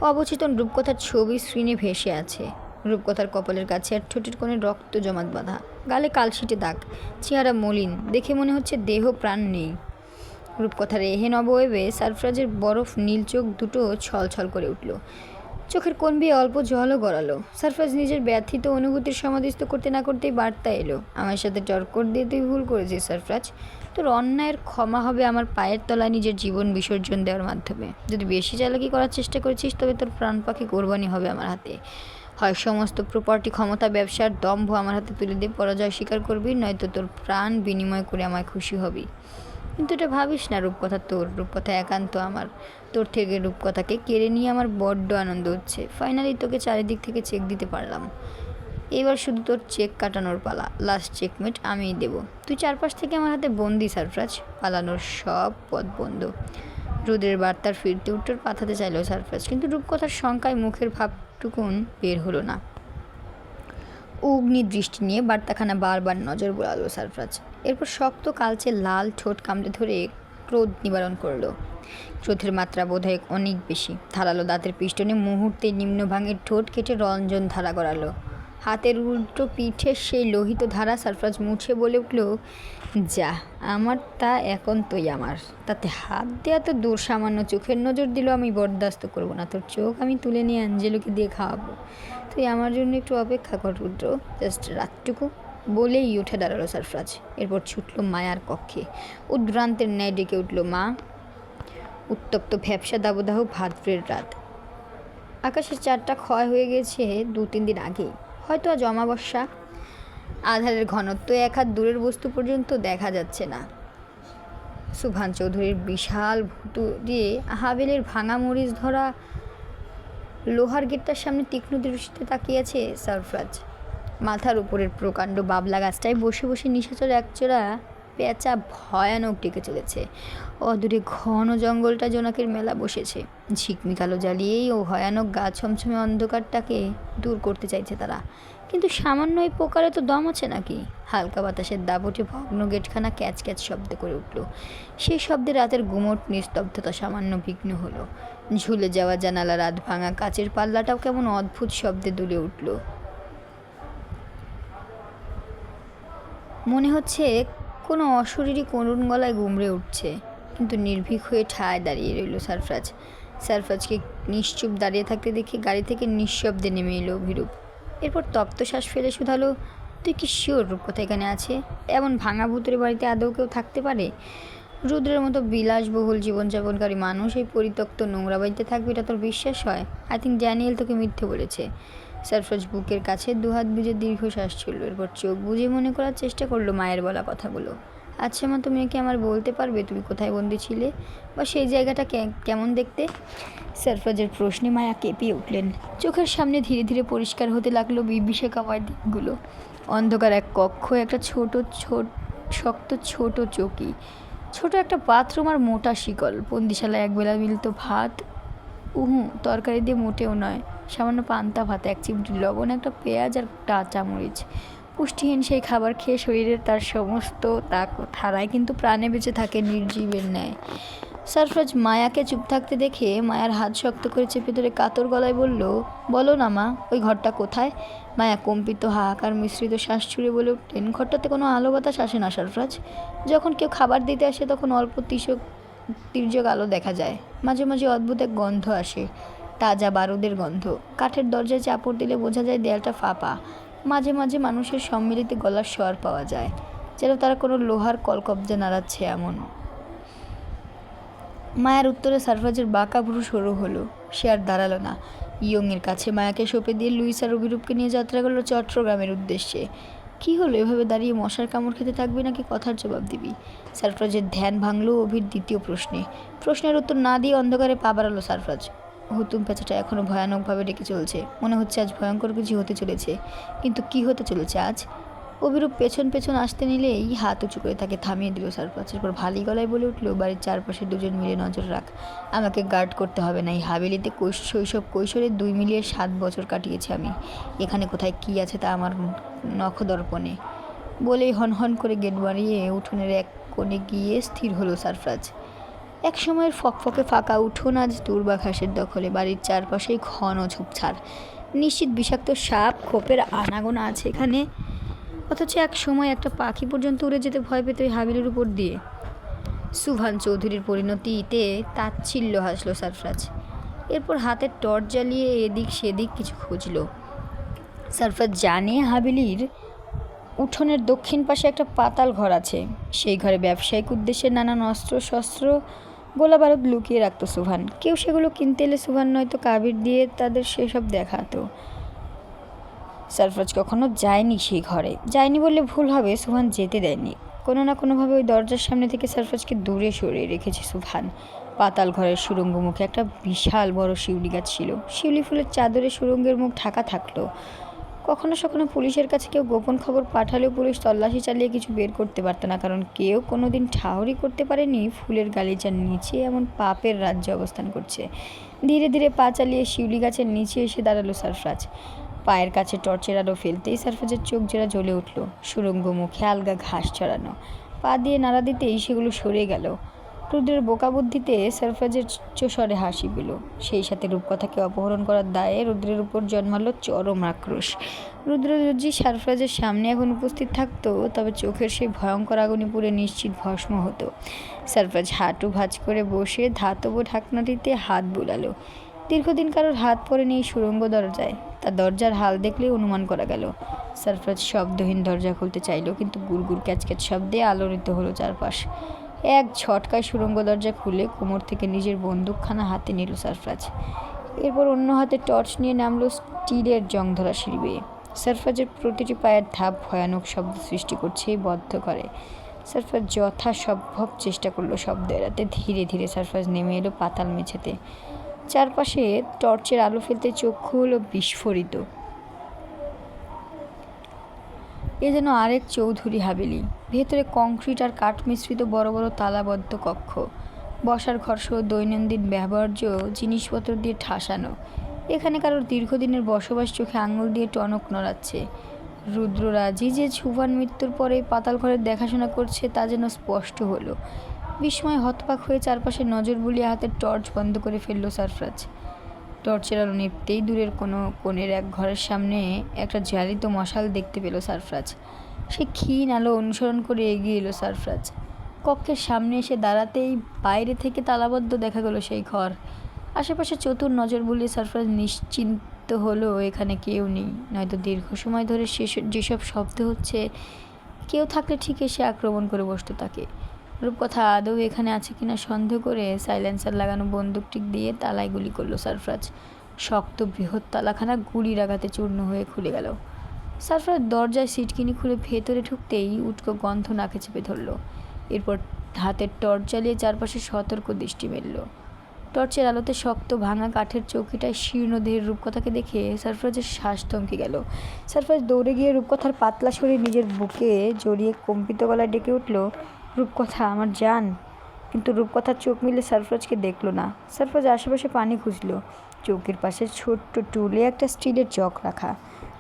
অবচেতন রূপকথার ছবি স্ক্রিনে ভেসে আছে। রূপকথার কপালের কাছে আর ঠোঁটের কোণে রক্ত জমাট বাঁধা, গালে কালশিটে দাগ, চেহারা মলিন, দেখে মনে হচ্ছে দেহ প্রাণ নেই। রূপকথার এহেন অবয়বে সারফরাজের বরফ নীল চোখ দুটো ছলছল করে উঠল। চোখের কোণ বেয়ে অল্প জলও গড়ালো। সারফরাজ নিজের ব্যথিত অনুভূতির সমাধিস্থ করতে না করতেই বার্তা এলো, আমার সাথে টক্কর দিয়ে তুই ভুল করেছিস সারফরাজ। তোর অন্যায়ের ক্ষমা হবে আমার পায়ের তলায় নিজের জীবন বিসর্জন দেওয়ার মাধ্যমে। যদি বেশি চালাকি করার চেষ্টা করেছিস তবে তোর প্রাণ পাখি কোরবানি হবে আমার হাতে। হয় সমস্ত প্রপার্টি, ক্ষমতা, ব্যবসার দম্ভ আমার হাতে তুলে দিয়ে পরাজয় স্বীকার করবি, নয়তো তোর প্রাণ বিনিময় করে আমায় খুশি হবি। কিন্তু এটা ভাবিস না রূপকথা তোর, রূপকথা একান্ত আমার। তোর থেকে রূপকথাকে কেড়ে নিয়ে আমার বড্ড আনন্দ হচ্ছে। ফাইনালি তোকে চারিদিক থেকে চেক দিতে পারলাম। এবার শুধু তোর চেক কাটানোর পালা। লাস্ট চেকমেট আমিই দেবো। তুই চারপাশ থেকে আমার হাতে বন্দি সারফরাজ, পালানোর সব পথ বন্ধ। রোদের বার্তার ফিরতে উত্তর পাঠাতে চাইল সারফরাজ, কিন্তু রূপকথার শঙ্কায় মুখের ভাবটুকুন বের হলো না। অগ্নি দৃষ্টি নিয়ে বার্তাখানা বারবার নজর বোলালো সারফরাজ। এরপর শক্ত কালচে লাল ঠোঁট কামড়ে ধরে ক্রোধ নিবারণ করলো। ক্রোধের মাত্রা বোধহয় অনেক বেশি। ধারালো দাঁতের পিষ্টনে মুহূর্তে নিম্নভাঙের ঠোঁট কেটে রঞ্জন ধারা গড়ালো। হাতের উল্টো পিঠে সেই লোহিত ধারা সারফরাজ মুছে বলে উঠল, যা, আমার তা একান্তই আমার, তাতে হাত দেওয়া তো দূর, সামান্য চোখের নজর দিলেও আমি বরদাস্ত করবো না। তোর চোখ আমি তুলে নিয়ে অ্যাঞ্জেলোকে দিয়ে খাওয়াবো। তুই আমার জন্য একটু অপেক্ষা কর রুদ্র, জাস্ট রাতটুকু। বলেই উঠে দাঁড়ালো সারফরাজ। এরপর ছুটল মায়ার কক্ষে। উদ্ভ্রান্তের ন্যায় ডেকে উঠল, মা। উত্তপ্ত ভ্যাবসা দাবদাহ ভাদ্রের রাত। আকাশের চারটা ক্ষয় হয়ে গেছে 2-3 দিন আগেই, হয়তো আজ অমাবস্যা। আধারের ঘনত্ব 1 হাত দূরের বস্তু পর্যন্ত দেখা যাচ্ছে না। সুভান চৌধুরীর বিশাল ভুতুড়ে হাভেলির ভাঙা মরিচ ধরা লোহার গেটটার সামনে তীক্ষ্ণ দৃষ্টিতে তাকিয়েছে সারফরাজ। মাথার উপরের প্রকাণ্ড বাবলা গাছটায় বসে বসে নিশাচর একচোরা পেঁচা ভয়ানক ডেকে চলেছে। অদূরে ঘন জঙ্গলটা জোনাকের মেলা বসেছে। ঝিকমিক আলো জ্বালিয়েই ও ভয়ানক গা ছমছমে অন্ধকারটাকে দূর করতে চাইছে তারা। কিন্তু সামান্য এই পোকারে তো দম আছে নাকি? হালকা বাতাসের দাপটে ভগ্ন গেটখানা ক্যাচ ক্যাচ শব্দ করে উঠল। সেই শব্দে রাতের গুমোট নিস্তব্ধতা সামান্য বিঘ্ন হলো। ঝুলে যাওয়া জানালা রাত ভাঙা কাচের পাল্লাটাও কেমন অদ্ভুত শব্দে দুলে উঠল। মনে হচ্ছে কোনো অশরীরী করুণ গলায় গুমড়ে উঠছে। কিন্তু নির্ভীক হয়ে ঠায় দাঁড়িয়ে রইল সারফরাজ। সারফরাজকে নিশ্চুপ দাঁড়িয়ে থাকতে দেখে গাড়ি থেকে নিঃশব্দে নেমে এলো অভিরূপ। এরপর তপ্ত শ্বাস ফেলে শুধালো, তুই কি শিওর রূপকথা এখানে আছে? এমন ভাঙা ভূতের বাড়িতে আদৌ কেউ থাকতে পারে? রুদ্রের মতো বিলাসবহুল জীবনযাপনকারী মানুষ এই পরিত্যক্ত নোংরা বাড়িতে থাকবে, এটা তোর বিশ্বাস হয়? আই থিঙ্ক ড্যানিয়েল তোকে মিথ্যে বলেছে। সারফরাজ বুকের কাছে দুহাত বুঝে দীর্ঘশ্বাস ছুড়ল। এরপর চোখ বুঝে মনে করার চেষ্টা করলো মায়ের বলা কথাগুলো। আচ্ছা মা, তুমি কি আমার বলতে পারবে তুমি কোথায় বন্দি ছিলে, বা সেই জায়গাটা কেমন দেখতে? সারফরাজের প্রশ্নে মায়া কেঁপিয়ে উঠলেন। চোখের সামনে ধীরে ধীরে পরিষ্কার হতে লাগলো বিভীষিকাময় দিকগুলো। অন্ধকার এক কক্ষ, একটা শক্ত ছোট চৌকি, ছোট একটা বাথরুম আর মোটা শিকল। বন্দিশালায় একবেলা মিলত ভাত, তরকারি দিয়ে মোটেও নয়, সামান্য পান্তা ভাত, 1 চিমটি লবণ, একটা পেঁয়াজ আর কাঁচামরিচ। পুষ্টিহীন সেই খাবার খেয়ে শরীরের তার সমস্ত ধারায় কিন্তু প্রাণে বেঁচে থাকে নির্জীবের ন্যায়। সারফরাজ মায়াকে চুপ থাকতে দেখে মায়ার হাত শক্ত করে চেপে ধরে কাতর গলায় বলল, বলো না মা, ওই ঘরটা কোথায়? মায়া কম্পিত হাহাকার মিশ্রিত শ্বাস ছুড়ে বলে উঠলেন, ঘরটাতে কোনো আলো বাতাস আসে না সারফরাজ। যখন কেউ খাবার দিতে আসে তখন অল্প তির্যক আলো দেখা যায়। মাঝে মাঝে অদ্ভুত এক গন্ধ আসে, তাজা বারুদের গন্ধ। কাঠের দরজায় চাপড় দিলে বোঝা যায় দেয়ালটা ফাঁপা। মাঝে মাঝে মানুষের সম্মিলিত গলার স্বর পাওয়া যায়, যেন তারা কোনো লোহার কলকব্জা নাড়াচ্ছে এমন। মায়ার উত্তরে সারফরাজের বাঁকা ভ্রু সরু হলো। সে আর দাঁড়ালো না। ইয়ংয়ের কাছে মায়াকে সঁপে দিয়ে লুইস আর অভিরূপকে নিয়ে যাত্রা করলো চট্টগ্রামের উদ্দেশ্যে। কি হলো, এভাবে দাঁড়িয়ে মশার কামড় খেতে থাকবি নাকি কথার জবাব দিবি? সারফরাজের ধ্যান ভাঙল অভির দ্বিতীয় প্রশ্নে। প্রশ্নের উত্তর না দিয়ে অন্ধকারে পা বাড়ালো সারফরাজ। হুতুম পেঁচাটা এখনও ভয়ানকভাবে ডেকে চলছে। মনে হচ্ছে আজ ভয়ঙ্কর কিছু হতে চলেছে। কিন্তু কি হতে চলেছে আজ? অভিরূপ পেছন পেছন আসতে নিলেই হাত উঁচু করে তাকে থামিয়ে দিল সারফরাজ। এরপর ভারী গলায় বলে উঠল, বাড়ির চারপাশে 2 জন মিলে নজর রাখ। আমাকে গার্ড করতে হবে না। এই হাভেলিতে শৈশব কৈশোরে 2 মিলিয়ে 7 বছর কাটিয়েছি আমি। এখানে কোথায় কি আছে তা আমার নখদর্পণে। বলেই হনহন করে গেট বাড়িয়ে উঠোনের এক কোণে গিয়ে স্থির হলো সারফরাজ। এক সময়ের ফকফকে ফাঁকা উঠোন আজ দুর্বাঘাসের দখলে। বাড়ির চারপাশেই ঘন ঝোপঝাড়। নিশ্চিত বিষাক্ত সাপ খোপের আনাগোনা আছে এখানে। অথচ এক সময় একটা পাখি পর্যন্ত উড়ে যেতে ভয় পেত ওই হাভেলির উপর দিয়ে। সুভান চৌধুরীর পরিণতিতে তাচ্ছিল্য হাসল সারফরাজ। এরপর হাতের টর্চ জ্বালিয়ে এদিক সেদিক কিছু খুঁজল। সারফরাজ জানে হাভেলির উঠোনের দক্ষিণ পাশে একটা পাতাল ঘর আছে। সেই ঘরে ব্যবসায়িক উদ্দেশ্যে নানান অস্ত্র শস্ত্র গোলা বারুদ লুকিয়ে রাখত সুভান। কেউ সেগুলো কিনতে এলে সুভান নয়তো কাবির দিয়ে তাদের সেসব দেখাতো। সারফরাজ কখনো যায়নি সেই ঘরে। যায়নি বললে ভুল হবে, সুভান যেতে দেয়নি। কোনো না কোনোভাবে ওই দরজার সামনে থেকে সারফরাজকে দূরে সরিয়ে রেখেছে সুভান। পাতাল ঘরের সুড়ঙ্গ মুখে একটা বিশাল বড় শিউলি গাছ ছিল। শিউলি ফুলের চাদরে সুড়ঙ্গের মুখ ঢাকা থাকলো। কখনো সখনো পুলিশের কাছে কেউ গোপন খবর পাঠালেও পুলিশ তল্লাশি চালিয়ে কিছু বের করতে পারত না, কারণ কেউ কোনো দিন ঠাহরই করতে পারেনি ফুলের গালিচার নিচে এমন পাপের রাজ্যে অবস্থান করছে। ধীরে ধীরে পা চালিয়ে শিউলি গাছের নিচে এসে দাঁড়ালো সারফরাজ। পায়ের কাছে টর্চের আলো ফেলতেই সারফরাজের চোখ জোড়া জ্বলে উঠল। সুড়ঙ্গ মুখে আলগা ঘাস ছড়ানো। পা দিয়ে নাড়া দিতেই সেগুলো সরে গেল। রুদ্রের বোকা বুদ্ধিতে সারফরাজের চোষরে হাসি পেল। সেই সাথে রূপকথাকে অপহরণ করার দায়ে রুদ্রের উপর জন্মালো চরম আক্রোশ। রুদ্র যদি সারফরাজের সামনে এখন উপস্থিত থাকতো তবে চোখের সেই ভয়ঙ্কর আগুনে পুড়ে নিশ্চিত ভস্ম হতো। সারফরাজ হাঁটু ভাঁজ করে বসে ধাতব ঢাকনাটিতে হাত বুলালো। দীর্ঘদিন কারোর হাত পড়েনি এই সুড়ঙ্গ দরজায়। তার দরজার হাল দেখলেই অনুমান করা গেল। সারফরাজ শব্দহীন দরজা খুলতে চাইল, কিন্তু গুড়গুড় ক্যাচক্যাচ শব্দে আলোড়িত হলো চারপাশ। এক ঝটকায় সুড়ঙ্গ দরজা খুলে কোমর থেকে নিজের বন্দুকখানা হাতে নিল সারফরাজ। এরপর অন্য হাতে টর্চ নিয়ে নামলো স্টিলের জংধরা সিঁড়ি বেয়ে। সারফরাজের প্রতিটি পায়ের ধাপ ভয়ানক শব্দ সৃষ্টি করছে, বদ্ধ করে। সারফরাজ যথাসম্ভব চেষ্টা করলো শব্দ এড়াতে। ধীরে ধীরে সারফরাজ নেমে এলো পাতাল মেঝেতে। চারপাশে টর্চের আলো ফেলতে চক্ষু হলো বিস্ফোরিত। এ যেন আরেক চৌধুরী হাভেলি। ভেতরে কংক্রিট আর কাঠ মিশ্রিত বড় বড় তালাবদ্ধ কক্ষ, বসার ঘর সহ দৈনন্দিন ব্যবহার্য জিনিসপত্র দিয়ে ঠাসানো। এখানে কারোর দীর্ঘদিনের বসবাস চোখে আঙুল দিয়ে টনক নড়াচ্ছে। রুদ্ররাজি যে সুভান মৃত্যুর পরে পাতাল ঘরের দেখাশোনা করছে তা যেন স্পষ্ট হলো। বিস্ময় হতবাক হয়ে চারপাশে নজর বুলিয়ে হাতের টর্চ বন্ধ করে ফেলল সারফরাজ। টর্চের আলো নিভতেই দূরের কোনো কোণের এক ঘরের সামনে একটা জ্বালিত মশাল দেখতে পেল সারফরাজ। সে ক্ষীণ আলো অনুসরণ করে এগিয়ে এলো সারফরাজ। কক্ষের সামনে এসে দাঁড়াতেই বাইরে থেকে তালাবদ্ধ দেখা গেল সেই ঘর। আশেপাশে চতুর নজর বুলিয়ে সারফরাজ নিশ্চিন্ত হলো এখানে কেউ নেই, নয়তো দীর্ঘ সময় ধরে যেসব শব্দ হচ্ছে কেউ থাকলে ঠিক এসে আক্রমণ করে বসতো তাকে। রূপকথা আদৌ এখানে আছে কিনা সন্দেহ করে সাইলেন্সার লাগানো বন্দুকটি দিয়ে তালায় গুলি করলো সারফরাজ। শক্ত বৃহৎ তালাখানা গুলির আঘাতে চূর্ণ হয়ে খুলে গেল। সারফরাজ দরজায় সিটকিনি খুলে ভেতরে ঢুকতেই উটকো গন্ধ নাকে চেপে ধরল। এরপর হাতের টর্চ জ্বালিয়ে চারপাশে সতর্ক দৃষ্টি মেলল। টর্চের আলোতে শক্ত ভাঙা কাঠের চৌকিটায় শীর্ণ দেহের রূপকথাকে দেখে সারফরাজের শ্বাস থমকে গেল। সারফরাজ দৌড়ে গিয়ে রূপকথার পাতলা শরীর নিজের বুকে জড়িয়ে কম্পিত গলায় ডেকে উঠল, রূপকথা আমার জান। কিন্তু রূপকথার চোখ মিলে সারফরাজকে দেখল না। সারফরাজ আশেপাশে পানি খুঁজল। চৌকির পাশে ছোট্ট টুলে একটা স্টিলের জগ রাখা।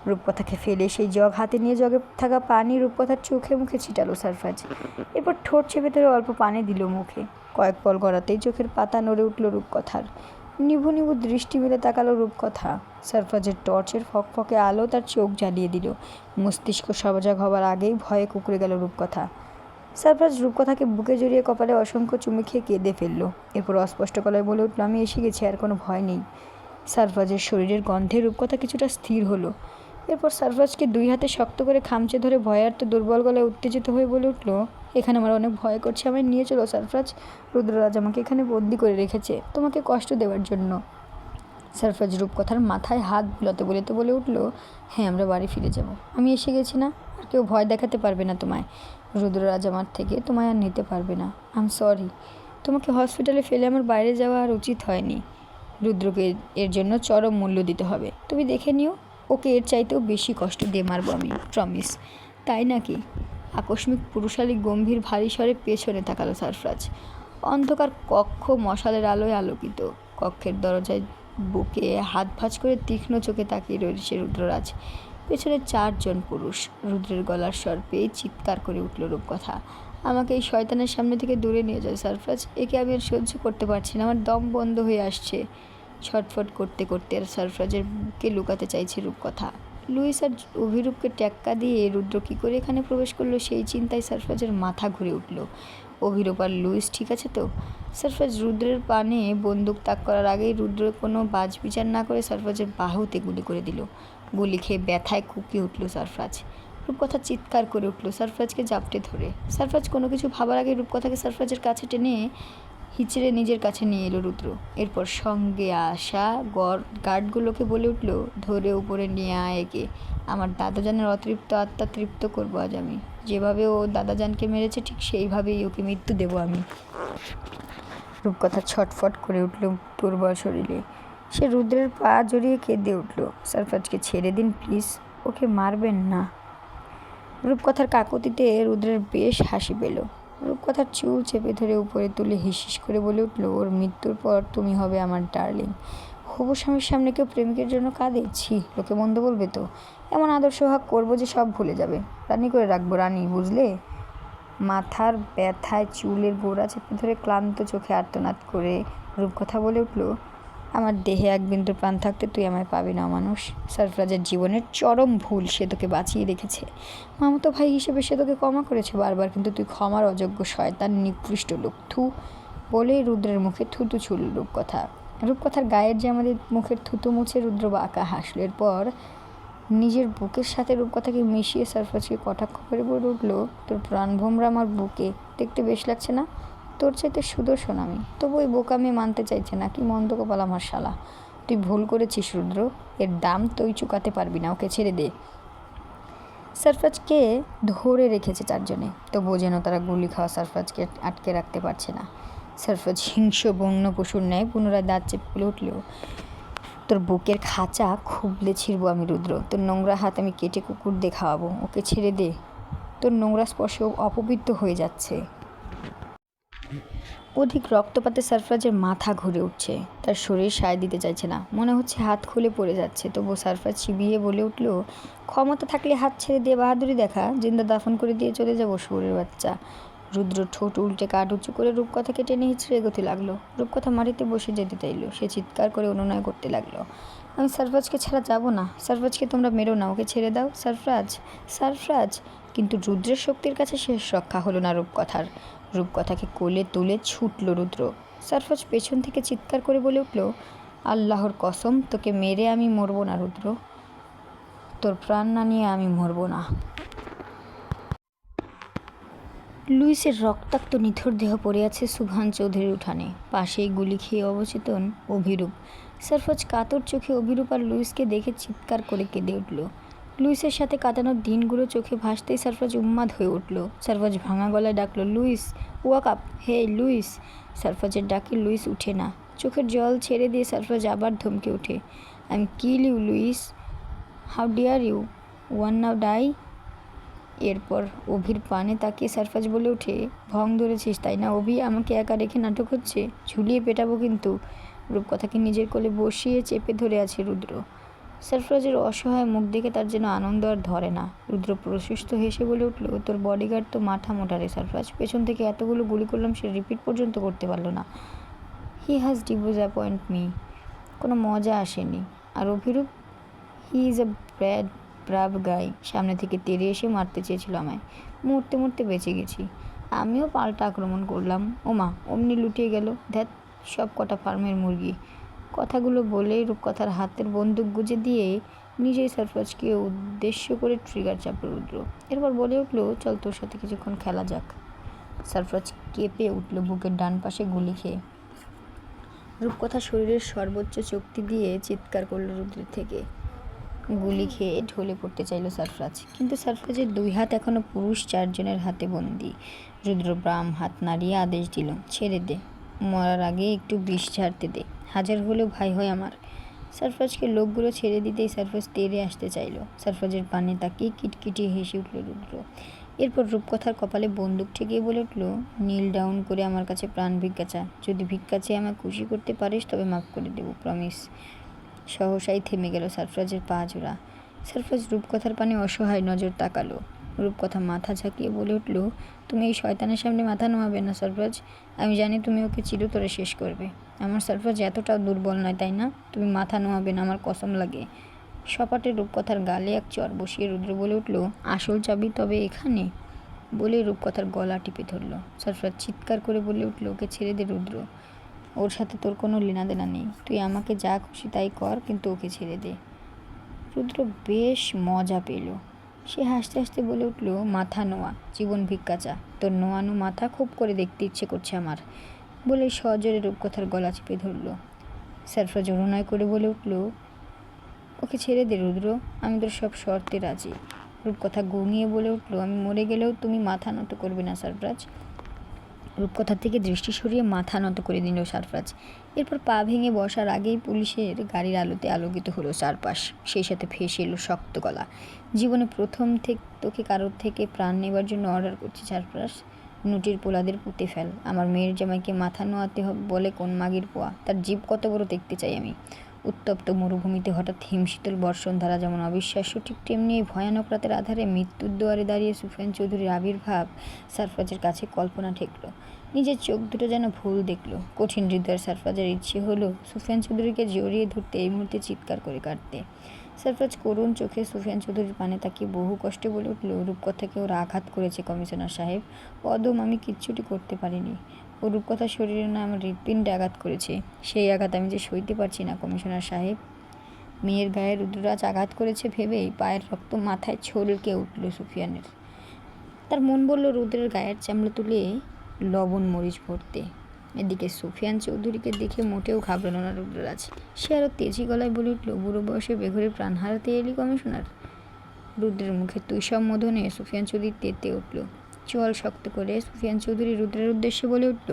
রূপকথাকে ফেলে সেই জগ হাতে নিয়ে জগে থাকা পানি রূপকথার চোখে মুখে ছিটালো সারফরাজ। এরপর ঠোঁট চেপে ধরে অল্প পানি দিল মুখে। কয়েক পল গড়াতেই চোখের পাতা নড়ে উঠল রূপকথার। নিভু নিভু দৃষ্টি মেলে তাকালো রূপকথা। সারফরাজের টর্চের ফকফকে আলো তার চোখ জ্বালিয়ে দিল। মস্তিষ্ক সজাগ হবার আগেই ভয়ে কুঁকড়ে গেল রূপকথা। সারফরাজ রূপকথাকে বুকে জড়িয়ে কপালে অসংখ্য চুমু খেয়ে কেঁদে ফেলল। এরপর অস্পষ্ট গলায় বলে উঠল, আমি এসে গেছি, আর কোনো ভয় নেই। সারফরাজের শরীরের গন্ধে রূপকথা কিছুটা স্থির হলো। এরপর সারফরাজকে দুই হাতে শক্ত করে খামচে ধরে ভয়ার্ত দুর্বল গলায় উত্তেজিত হয়ে বলে উঠল, এখানে আমার অনেক ভয় করছে, আমায় নিয়ে চলো সারফরাজ। রুদ্ররাজ আমাকে এখানে বন্দি করে রেখেছে তোমাকে কষ্ট দেওয়ার জন্য। সারফরাজ রূপকথার মাথায় হাত বুলাতে বুলাতে বলে উঠল, হ্যাঁ আমরা বাড়ি ফিরে যাব। আমি এসে গেছি না, আর কেউ ভয় দেখাতে পারবে না তোমায়। রুদ্ররাজ আমার থেকে তোমায় আর নিতে পারবে না। আম সরি, তোমাকে হসপিটালে ফেলে আমার বাইরে যাওয়া আর উচিত হয়নি। রুদ্রকে এর জন্য চরম মূল্য দিতে হবে। তুমি দেখে নিও, ওকে এর চাইতেও বেশি কষ্ট দিয়ে মারবো আমি, প্রমিস। তাই নাকি? আকস্মিক পুরুষালী গম্ভীর ভারী স্বরে পেছনে তাকালো সারফরাজ। অন্ধকার কক্ষ মশালের আলোয় আলোকিত। কক্ষের দরজায় বুকে হাত ভাঁজ করে তীক্ষ্ণ চোখে তাকিয়ে রয়েছে রুদ্ররাজ। পেছনে 4 জন পুরুষ। রুদ্রের গলার স্বর পেয়ে চিৎকার করে উঠল রূপকথা, আমাকে এই শয়তানের সামনে থেকে দূরে নিয়ে যায় সারফরাজ। একে আমি আর সহ্য করতে পারছি না, আমার দম বন্ধ হয়ে আসছে। ছটফট করতে করতে আর সারফরাজের বুকে লুকাতে চাইছে রূপকথা। লুইস আর অভিরূপকে টেক্কা দিয়ে রুদ্র কী করে এখানে প্রবেশ করলো সেই চিন্তায় সারফরাজের মাথা ঘুরে উঠল। অভিরূপ আর লুইস ঠিক আছে তো? সারফরাজ রুদ্রের পানে বন্দুক তাক করার আগেই রুদ্র কোনো বাছবিচার না করে সারফরাজের বাহুতে গুলি করে দিল। গুলি খেয়ে ব্যথায় কুঁকিয়ে উঠল সারফরাজ। রূপকথা চিৎকার করে উঠল সারফরাজকে জাপটে ধরে। সারফরাজ কোনো কিছু ভাবার আগে রূপকথাকে সারফরাজের কাছে টেনে হিচড়ে নিজের কাছে নিয়ে এলো রুদ্র। এরপর সঙ্গে আসা গার্ডগুলোকে বলে উঠল, ধরে উপরে নিয়ে আয় একে। আমার দাদাজানের অতৃপ্ত আত্মা তৃপ্ত করবো আজ আমি। যেভাবে ও দাদাজানকে মেরেছে ঠিক সেইভাবেই ওকে মৃত্যু দেবো আমি। রূপকথা ছটফট করে উঠল দুর্বল শরীরে। সে রুদ্রের পা জড়িয়ে কেঁদে উঠল, সারফরাজকে ছেড়ে দিন প্লিজ, ওকে মারবেন না। রূপকথার কাকুতিতে রুদ্রের বেশ হাসি পেল। রূপকথার চুল চেপে ধরে উপরে তুলে হিসিস করে বলে উঠল, ওর মৃত্যুর পর তুমি হবে আমার ডার্লিং। হবু স্বামীর সামনে কেউ প্রেমিকের জন্য কাঁদে? ছি, লোকে মন্দ বলবে তো। এমন আদর্শ ভাগ করবো যে সব ভুলে যাবে। রানী করে রাখবো, রানী, বুঝলে? মাথার ব্যথায় চুলের গোড়া চেপে ধরে ক্লান্ত চোখে আর্তনাদ করে রূপকথা বলে উঠল, আমার দেহে এক বিন্দু প্রাণ থাকতে তুই আমায় পাবি না মানুষ। সারফরাজের জীবনের চরম ভুল, সে তোকে বাঁচিয়ে রেখেছে, মামাতো ভাই হিসেবে সে তোকে ক্ষমা করেছে বারবার, কিন্তু তুই ক্ষমার অযোগ্য শয়তান, নিকৃষ্ট লোক, থু। বলেই রুদ্রের মুখে থুতু ছুড়ল রূপকথা। রূপকথার গায়ের যে আমাদের মুখের থুতু মুছে রুদ্র বাঁকা হাসল। এরপর নিজের বুকের সাথে রূপকথাকে মিশিয়ে সারফরাজকে কটাক্ষ করে বলে উঠল, তোর প্রাণভোমরা আমার বুকে, দেখতে বেশ লাগছে না? তোর চাইতে সুদর্শন আমি, তবু ওই বোকামি মানতে চাইছে না, কি মন্দ কপাল আমার শালা। তুই ভুল করেছিস রুদ্র, এর দাম তুই চুকাতে পারবি না, ওকে ছেড়ে দে। সারফরাজকে ধরে রেখেছে চারজনে, তবুও যেন তারা গুলি খাওয়া সারফরাজকে আটকে রাখতে পারছে না। সারফরাজ হিংস্র বন্য পশুর ন্যায় পুনরায় দাঁত চেপে বলে উঠল, তোর বুকের খাঁচা খুবলে ছিঁড়বো আমি রুদ্র, তোর নোংরা হাত আমি কেটে কুকুর দিয়ে খাওয়াবো, ওকে ছেড়ে দে, তোর নোংরা স্পর্শ অপবিত্র হয়ে যাচ্ছে। অধিক রক্তপাতে সারফরাজের মাথা ঘুরে উঠছে, তার শরীর সায় দিতে চাইছে না, মনে হচ্ছে হাত খুলে পড়ে যাচ্ছে। তবুও সারফরাজ চিবিয়ে বলে উঠল, ক্ষমতা থাকলে হাত ছেড়ে দিয়ে বাহাদুরি দেখা, জিন্দা দাফন করে দিয়ে চলে যাবো শুয়োরের বাচ্চা। রুদ্র ঠোঁট উল্টে কাঠ উঁচু করে রূপকথাকে টেনে হিঁচড়ে এগোতে লাগলো। রূপকথা মাটিতে বসে যেতে চাইলো, সে চিৎকার করে অনুনয় করতে লাগলো, আমি সারফরাজকে ছাড়া যাবো না, সারফরাজকে তোমরা মেরো না, ওকে ছেড়ে দাও সারফরাজ, সারফরাজ। কিন্তু রুদ্রের শক্তির কাছে শেষ রক্ষা হলো না রূপকথার। রূপকথাকে কোলে তুলে ছুটল রুদ্র। সারফরাজ পেছন থেকে চিৎকার করে বলে উঠল, আল্লাহর কসম, তোকে মেরে আমি মরবো না রুদ্র, তোর প্রাণ না নিয়ে আমি মরবো না। লুইসের রক্তাক্ত নিথর দেহ পড়ে আছে সুবহান চৌধুরীর উঠানে, পাশেই গুলি খেয়ে অবচেতন অভিরূপ। সারফরাজ কাতর চোখে অভিরূপ আর লুইসকে দেখে চিৎকার করে কেঁদে উঠল। লুইসের সাথে কাটানোর দিনগুলো চোখে ভাসতেই সারফরাজ উন্মাদ হয়ে উঠল। সারফরাজ ভাঙা গলায় ডাকল, লুইস, ওয়াক আপ, হে লুইস। সারফরাজের ডাকে লুইস উঠে না। চোখের জল ছেড়ে দিয়ে সারফরাজ আবার ধমকে ওঠে, I am kill you Louis, how dare you, one now die. এরপর অভির পানে তাকিয়ে সারফরাজ বলে ওঠে, ভং ধরেছিস তাই না অভি, আমাকে একা রেখে নাটক হচ্ছে, ঝুলিয়ে পেটাবো কিন্তু। রূপকথাকে নিজের কোলে বসিয়ে চেপে ধরে আছে রুদ্র। সারফরাজের অসহায় মুখ দেখে তার যেন আনন্দ আর ধরে না। রুদ্র প্রশস্ত হেসে বলে উঠল, তোর বডিগার্ড তো মাথা মোটা রে সারফরাজ, পেছন থেকে এতগুলো গুলি করলাম, সে রিপিট পর্যন্ত করতে পারলো না। হি হ্যাজ ডিসঅ্যাপয়েন্ট মি, কোনো মজা আসেনি। আর অভিরূপ, হি ইজ এ ব্রাভ গাই, সামনে থেকে তেড়ে এসে মারতে চেয়েছিল আমায়, মরতে মরতে বেঁচে গেছি। আমিও পাল্টা আক্রমণ করলাম, ওমা অমনি লুটিয়ে গেল, ধ্যাত সব কটা ফার্মের মুরগি। কথাগুলো বলেই রূপকথার হাতের বন্দুক গুজে দিয়ে নিজেই সারফরাজকে উদ্দেশ্য করে ট্রিগার চাপল রুদ্র। এরপর বলে উঠল, চল তোর সাথে কিছুক্ষণ খেলা যাক। সারফরাজ কেঁপে উঠল বুকের ডান পাশে গুলি খেয়ে। রূপকথা শরীরের সর্বোচ্চ শক্তি দিয়ে চিৎকার করল রুদ্রের থেকে। গুলি খেয়ে ঢলে পড়তে চাইল সারফরাজ, কিন্তু সারফরাজের দুই হাত এখনও পুরুষ চারজনের হাতে বন্দি। রুদ্র বাম হাত নাড়িয়ে আদেশ দিল, ছেড়ে দে, মরার আগে একটু বিষ ঝাড়তে দে, হাজার হলেও ভাই হয় আমার। সারফরাজকে লোকগুলো ছেড়ে দিতেই সারফরাজ তেড়ে আসতে চাইল। সারফরাজের পানে তাকিয়ে কিটকিটিয়ে হেসে উঠল রুদ্র। এরপর রূপকথার কপালে বন্দুক ঠেকিয়ে বলে উঠল, নীল ডাউন করে আমার কাছে প্রাণ ভিক্ষা চা, যদি ভিক্ষা চেয়ে আমায় খুশি করতে পারিস তবে মাফ করে দেবো, প্রমিস। সহসাই থেমে গেল সারফরাজের পা জোড়া। সারফরাজ রূপকথার পানে অসহায় নজর তাকালো। রূপকথা মাথা ঝাঁকিয়ে বলে উঠল, তুমি এই শয়তানের সামনে মাথা নোয়াবে না সারফরাজ, আমি জানি তুমি ওকে চিরতরে শেষ করবে। আমার সারফরাজ এতটাও দুর্বল নয় তাই না, তুমি মাথা নোয়াবে না, আমার কসম লাগে। সপাটে রূপকথার গালে এক চর বসিয়ে রুদ্র বলে উঠল, আসল চাবি তবে এখানে। বলে রূপকথার গলা টিপে ধরল। সারফরাজ চিৎকার করে বলে উঠল, ওকে ছেড়ে দে রুদ্র, ওর সাথে তোর কোনো লেনাদেনা নেই, তুই আমাকে যা খুশি তাই কর, কিন্তু ওকে ছেড়ে দে। রুদ্র বেশ মজা পেল। সে হাসতে হাসতে বলে উঠল, মাথা নোয়া, জীবন ভিক্ষা চা, তোর নোয়ানো মাথা খুব করে দেখতে ইচ্ছে করছে আমার। বলে সজোরে রূপকথার গলা চেপে ধরল। সারফরাজ অনুনয় করে বলে উঠল, ওকে ছেড়ে দে রুদ্র, আমি তোর সব শর্তে রাজি। রূপকথা গুঙিয়ে বলে উঠল, আমি মরে গেলেও তুমি মাথা নত করবে না সারফরাজ। রূপকথার থেকে দৃষ্টি সরিয়ে মাথা নত করে দিল সারফরাজ। এরপর পা ভেঙে বসার আগেই পুলিশের গাড়ির আলোতে আলোকিত হলো চারপাশ। সেই সাথে ভেসে এলো শক্ত গলা, জীবনে প্রথম থেকে তোকে কারোর থেকে প্রাণ নেবার জন্য অর্ডার করছি সারফরাজ, নুটির পোলাদের পুঁতে ফেল। আমার মেয়ের জামাইকে মাথা নোয়াতে হবে বলে কোন মাগির পোয়া, তার জিভ কত বড় দেখতে চাই আমি। উত্তপ্ত মরুভূমিতে হঠাৎ হিমশীতল বর্ষণধারা যেমন অবিশ্বাস্য, ঠিক তেমনি এই ভয়ানক রাতের আধারে মৃত্যুর দুয়ারে দাঁড়িয়ে সুফিয়ান চৌধুরীর আবির্ভাব সারফরাজের কাছে কল্পনা ঠেকল। নিজের চোখ দুটো যেন ভুল দেখল। কঠিন হৃদয়ের সারফরাজের ইচ্ছে হলো সুফিয়ান চৌধুরীকে জড়িয়ে ধরতে, এই মুহূর্তে চিৎকার করে কাটতে। সারফরাজ করুণ চোখে সুফিয়ান চৌধুরীর পানে তাকিয়ে বহু কষ্টে বলে উঠল, রূপকথাকে ওরা আঘাত করেছে কমিশনার সাহেব। অদম, আমি কিচ্ছুটি করতে পারিনি। ও রূপকথা শরীরে না আমার হৃৎপিণ্ডে আঘাত করেছে। সেই আঘাত আমি যে সইতে পারছি না কমিশনার সাহেব। মেয়ের গায়ে রুদ্ররাজ আঘাত করেছে ভেবেই পায়ের রক্ত মাথায় ছলকে উঠল সুফিয়ানের। তার মন বলল রুদ্রের গায়ের চামড়া তুলে লবণ মরিচ ভরতে। এদিকে সুফিয়ান চৌধুরীকে দেখে মোটেও ঘাবড়ালো না রুদ্ররাজ। সে আরও তেজি গলায় বলে উঠল, বুড়ো বয়সে বেঘরে প্রাণ হারাতে এলি কমিশনার? রুদ্রের মুখে তুই সম্বোধনে সুফিয়ান চৌধুরী তেতে উঠল। চোয়াল শক্ত করে সুফিয়ান চৌধুরী রুদ্রের উদ্দেশ্যে বলে উঠল,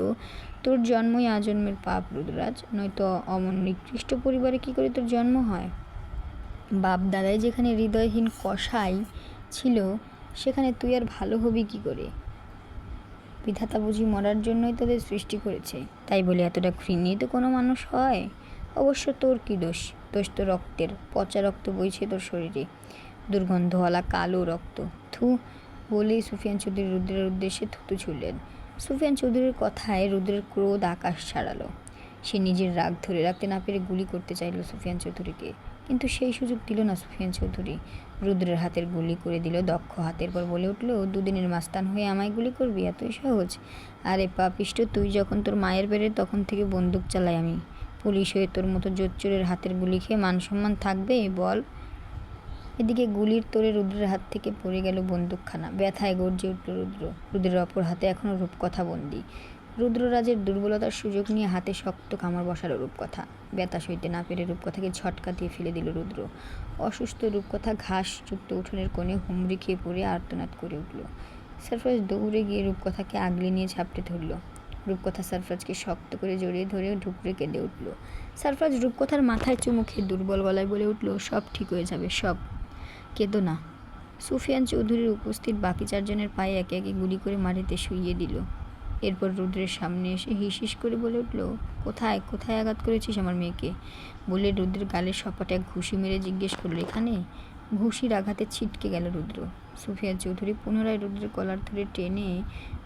তোর জন্মই আজন্মের পাপ রুদ্ররাজ, নয়তো অমন নিকৃষ্ট পরিবারে কি করে তোর জন্ম হয়? বাপ দাদাই যেখানে হৃদয়হীন কসাই ছিল, সেখানে তুই আর ভালো হবি কি করে? বিধাতা বুঝি মরার জন্যই তোদের সৃষ্টি করেছে, তাই বলে এতটা ঘৃণিত কোনো মানুষ হয়? অবশ্য তোর কী দোষ? দোষ তো রক্তের, পচা রক্ত বইছে তোর শরীরে, দুর্গন্ধওয়ালা কালো রক্ত। থু বলেই সুফিয়ান চৌধুরী রুদ্রের উদ্দেশ্যে থুতু ছুড়লেন। সুফিয়ান চৌধুরীর কথায় রুদ্রের ক্রোধ আকাশ ছাড়ালো। সে নিজের রাগ ধরে রাখতে না পেরে গুলি করতে চাইল সুফিয়ান চৌধুরীকে, কিন্তু সেই সুযোগ দিল না সুফিয়ান চৌধুরী। রুদ্রের হাতের গুলি করে দিল দক্ষ হাতের পর বলে উঠল, দুদিনের মাস্তান হয়ে আমায় গুলি করবি? এতই সহজ? আরে পাপিষ্ট, তুই যখন তোর মায়ের পেটে তখন থেকে বন্দুক চালাই আমি। পুলিশ হয়ে তোর মতো জোচ্চোরের হাতের গুলি খেয়ে মান সম্মান থাকবে বল? এদিকে গুলির তোড়ে রুদ্রের হাত থেকে পড়ে গেল বন্দুকখানা। ব্যথায় গর্জে উঠল রুদ্র। রুদ্রের অপর হাতে এখনও রূপকথা বন্দি। রুদ্ররাজের দুর্বলতার সুযোগ নিয়ে হাতে শক্ত কামড় বসালো রূপকথা। ব্যথা সইতে না পেরে রূপকথাকে ঝটকা দিয়ে ফেলে দিল রুদ্র। অসুস্থ রূপকথা ঘাসযুক্ত উঠোনের কোণে হুমড়ি খেয়ে পড়ে আর্তনাদ করে উঠল। সারফরাজ দৌড়ে গিয়ে রূপকথাকে আগলে নিয়ে ঝাপটে ধরল। রূপকথা সারফরাজকে শক্ত করে জড়িয়ে ধরে ঢুকরে কেঁদে উঠল। সারফরাজ রূপকথার মাথায় চুমু খেয়ে দুর্বল গলায় বলে উঠল, সব ঠিক হয়ে যাবে, সব, কেঁদো না। সুফিয়ান চৌধুরীর উপস্থিত বাকি চারজনের পায়ে একে একে গুলি করে মাটিতে শুইয়ে দিল। এরপর রুদ্রের সামনে এসে হিস হিস করে বলে উঠল, কোথায় কোথায় আঘাত করেছিস আমার মেয়েকে? বলে রুদ্রের গালের সপাটে এক ঘুষি মেরে জিজ্ঞেস করলো, এখানে? ঘুষির আঘাতে ছিটকে গেল রুদ্র। সুফিয়ান চৌধুরী পুনরায় রুদ্রের কলার ধরে টেনে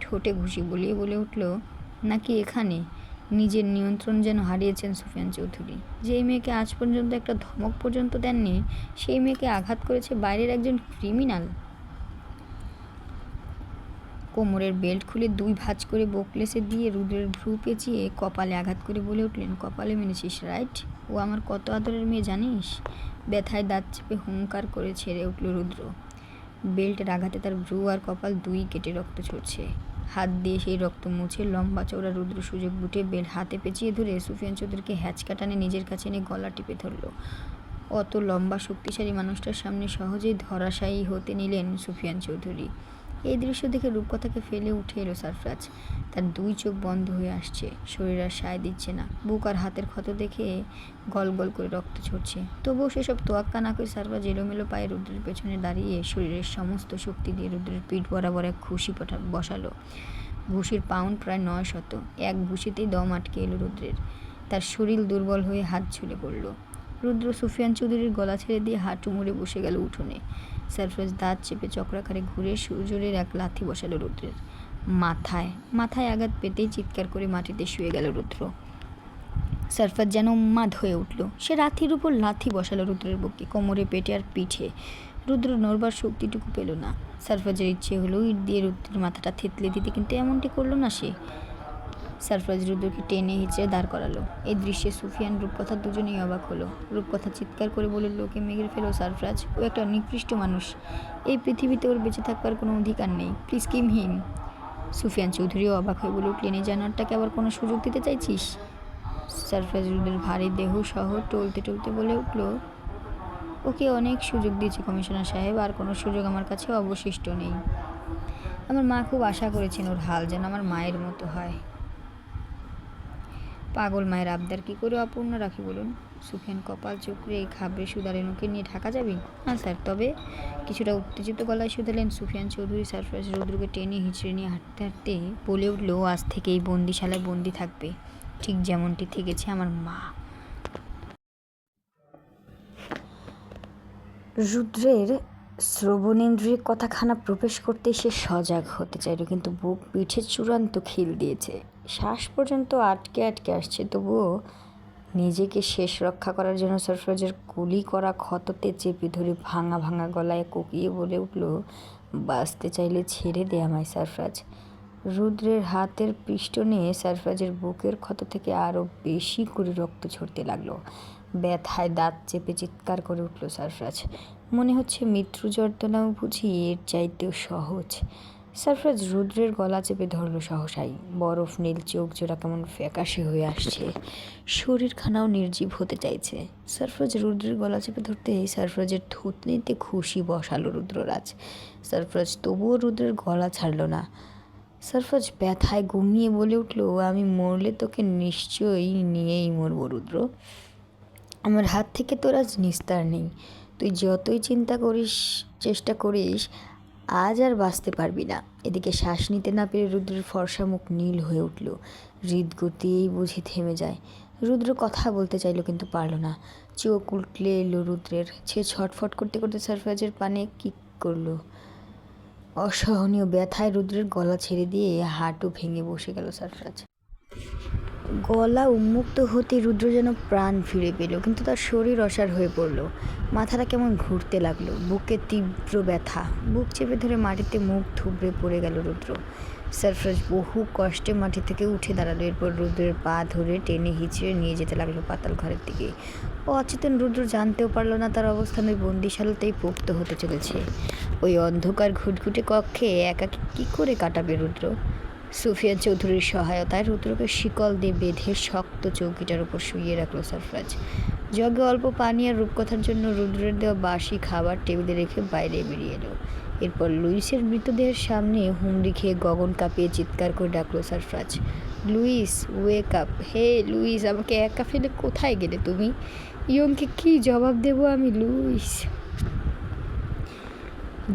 ঠোঁটে ঘুষি বলিয়ে বলে উঠল, নাকি এখানে? নিজের নিয়ন্ত্রণ যেন হারিয়েছেন সুফিয়ান চৌধুরী। যেই মেয়েকে আজ পর্যন্ত একটা ধমক পর্যন্ত দেননি, সেই মেয়েকে আঘাত করেছে বাইরের একজন ক্রিমিনাল। কোমরের বেল্ট খুলে দুই ভাঁজ করে বোকলেসে দিয়ে রুদ্রের ভ্রু পেঁচিয়ে কপালে আঘাত করে বলে উঠলেন, কপালে মেরেছিস রাইট? ও আমার কত আদরের মেয়ে জানিস? ব্যথায় দাঁত চেপে হুঙ্কার করে ছেড়ে উঠল রুদ্র। বেল্টের আঘাতে তার ভ্রু আর কপাল দুই কেটে রক্ত ঝরছে। হাত দিয়ে সেই রক্ত মুছে লম্বা চওড়া রুদ্র সুযোগ বুটে বেল্ট হাতে পেঁচিয়ে ধরে সুফিয়ান চৌধুরীকে হ্যাচকা টানে নিজের কাছে এনে গলা টিপে ধরল। অত লম্বা শক্তিশালী মানুষটার সামনে সহজেই ধরাশায়ী হতে নিলেন সুফিয়ান চৌধুরী। এই দৃশ্য দেখে রূপকথাকে ফেলে উঠে এলো সারফরাজ। তার দুই চোখ বন্ধ হয়ে আসছে, শরীর আর সায় দিচ্ছে না। বুক আর হাতের ক্ষত দেখে গল গল করে রক্ত ঝরছে। তবুও সেসব তোয়াক্কা না করে সারফরাজ এলোমেলো পায়ে রুদ্রের পেছনে দাঁড়িয়ে শরীরের সমস্ত শক্তি দিয়ে রুদ্রের পিঠ বরাবর এক ঘুষি বসালো। ঘুষির পাউন্ড প্রায় 900। এক ঘুষিতেই দম আটকে এলো রুদ্রের। তার শরীর দুর্বল হয়ে হাত ঝুলে পড়ল। রুদ্র সুফিয়ান চৌধুরীর গলা ছেড়ে দিয়ে হাঁটু মুড়ে বসে গেল উঠোনে। সারফরাজ দাঁত চেপে চক্রাকারে ঘুরে সুজোরের এক লাথি বসালো রুদ্রের মাথায়। মাথায় আঘাত পেতেই চিৎকার করে মাটিতে শুয়ে গেল রুদ্র। সারফরাজ যেন উন্মাদ হয়ে উঠল। সে লাথির উপর লাথি বসালো রুদ্রের বুকে, কোমরে, পেটে আর পিঠে। রুদ্র নড়বার শক্তিটুকু পেল না। সারফরাজের ইচ্ছে হলো ইট দিয়ে রুদ্রের মাথাটা থেতলে দিতে, কিন্তু এমনটি করল না সে। সারফরাজ রুদ্রকে টেনে হিঁচড়ে দাঁড় করালো। এই দৃশ্যে সুফিয়ান রূপকথা দুজনেই অবাক হলো। রূপকথা চিৎকার করে বলল, ওকে মেরে ফেলো সারফরাজ, ও একটা নিকৃষ্ট মানুষ। এই পৃথিবীতে ওর বেঁচে থাকবার কোনো অধিকার নেই, প্লিজ কিল হিম। সুফিয়ান চৌধুরীও অবাক হয়ে বলে উঠলেন, এই জানোয়ারটাকে আবার কোনো সুযোগ দিতে চাইছিস? সারফরাজ রুদ্রের ভারী দেহ সহ টলতে টলতে বলে উঠল, ওকে অনেক সুযোগ দিয়েছে কমিশনার সাহেব, আর কোনো সুযোগ আমার কাছে অবশিষ্ট নেই। আমার মা খুব আশা করেছেন ওর হাল যেন আমার মায়ের মতো হয়। পাগল মায়ের আবদার কী করে অপূর্ণ রাখি বলুন? সুফিয়ান কপাল চুকড়ে ঘাবড়ে শুধালেন, ওকে নিয়ে ঢাকা যাবি? হ্যাঁ স্যার, তবে? কিছুটা উত্তেজিত গলায় শুধালেন সুফিয়ান চৌধুরী। সারফরাজ রুদ্রকে টেনে হিঁচড়ে নিয়ে হাঁটতে হাঁটতে বলে উঠল, আজ থেকে এই বন্দিশালায় বন্দি থাকবে, ঠিক যেমনটি থেকেছে আমার মা। রুদ্রের শ্রবণেন্দ্রিয় কথাখানা প্রবেশ করতে সে সজাগ হতে চাইল, কিন্তু বুক পিঠে চূড়ান্ত খিল দিয়েছে। শ্বাস পর্যন্ত আটকে আটকে আসছে। তবুও নিজেকে শেষ রক্ষা করার জন্য সরফরাজের গুলি করা ক্ষততে চেপে ধরে ভাঙা ভাঙা গলায় কোকিয়ে বলে উঠল, বাঁচতে চাইলে ছেড়ে দে আমায় সরফরাজ। রুদ্রের হাতের পিষ্টনে সরফরাজের বুকের ক্ষত থেকে আরও বেশি করে রক্ত ঝরতে লাগলো। ব্যথায় দাঁত চেপে চিৎকার করে উঠল সরফরাজ। মনে হচ্ছে মৃত্যু যন্ত্রণাও বুঝি এর চাইতেও সহজ। সরফরাজ রুদ্রের গলা চেপে ধরল সহসাই। বরফ নীল চোখ জোড়া কেমন ফ্যাকাশে হয়ে আসছে, শরীরখানাও নির্জীব হতে চাইছে। সরফরাজ রুদ্রের গলা চেপে ধরতেই সরফরাজের থুতনিতে খুশি বসালো রুদ্ররাজ। সরফরাজ তবুও রুদ্রের গলা ছাড়ল না। সরফরাজ ব্যথায় ঘুমিয়ে বলে উঠল, আমি মরলে তোকে নিশ্চয়ই নিয়েই মরব রুদ্র। আমার হাত থেকে তোর আজ নিস্তার নেই। তুই যতই চেষ্টা করিস আজ আর বাঁচতে পারবি না। এদিকে শ্বাস নিতে না পেরে রুদ্রের ফর্সা মুখ নীল হয়ে উঠল। হৃদগতিই বুঝি থেমে যায়। রুদ্র কথা বলতে চাইল কিন্তু পারল না। চোখ উল্টলে এলো রুদ্রের। সে ছটফট করতে করতে সরফরাজের পানে কিক করলো। অসহনীয় ব্যথায় রুদ্রের গলা ছেড়ে দিয়ে হাঁটু ভেঙে বসে গেল সরফরাজ। গলা উন্মুক্ত হতে রুদ্র যেন প্রাণ ফিরে পেল, কিন্তু তার শরীর অসাড় হয়ে পড়ল। মাথাটা কেমন ঘুরতে লাগলো। বুকে তীব্র ব্যথা। বুক চেপে ধরে মাটিতে মুখ থুবড়ে পড়ে গেল রুদ্র। সরফরাজ বহু কষ্টে মাটি থেকে উঠে দাঁড়ালো। এরপর রুদ্রের পা ধরে টেনে হিঁচড়ে নিয়ে যেতে লাগলো পাতাল ঘরের দিকে। অচেতন রুদ্র জানতেও পারল না তার অবস্থান ওই বন্দিশালাতেই পোক্ত হতে চলেছে। ওই অন্ধকার ঘুটঘুটে কক্ষে একাকী কী করে কাটাবে রুদ্র? সুফিয়ান চৌধুরীর সহায়তায় রুদ্রকে শিকল দিয়ে বেঁধে শক্ত চৌকিটার উপর শুইয়ে রাখল সরফরাজ। জগে অল্প পানি আর রূপকথার জন্য রুদ্রের দেওয়া বাসি খাবার টেবিলে রেখে বাইরে বেরিয়ে এলো। এরপর লুইসের মৃতদেহের সামনে হুমড়ি খেয়ে গগন কাঁপিয়ে চিৎকার করে ডাকলো সরফরাজ, লুইস ওয়েক আপ! হে লুইস, আমাকে একা ফেলে কোথায় গেলে তুমি? ইয়ংকে কি জবাব দেবো আমি লুইস?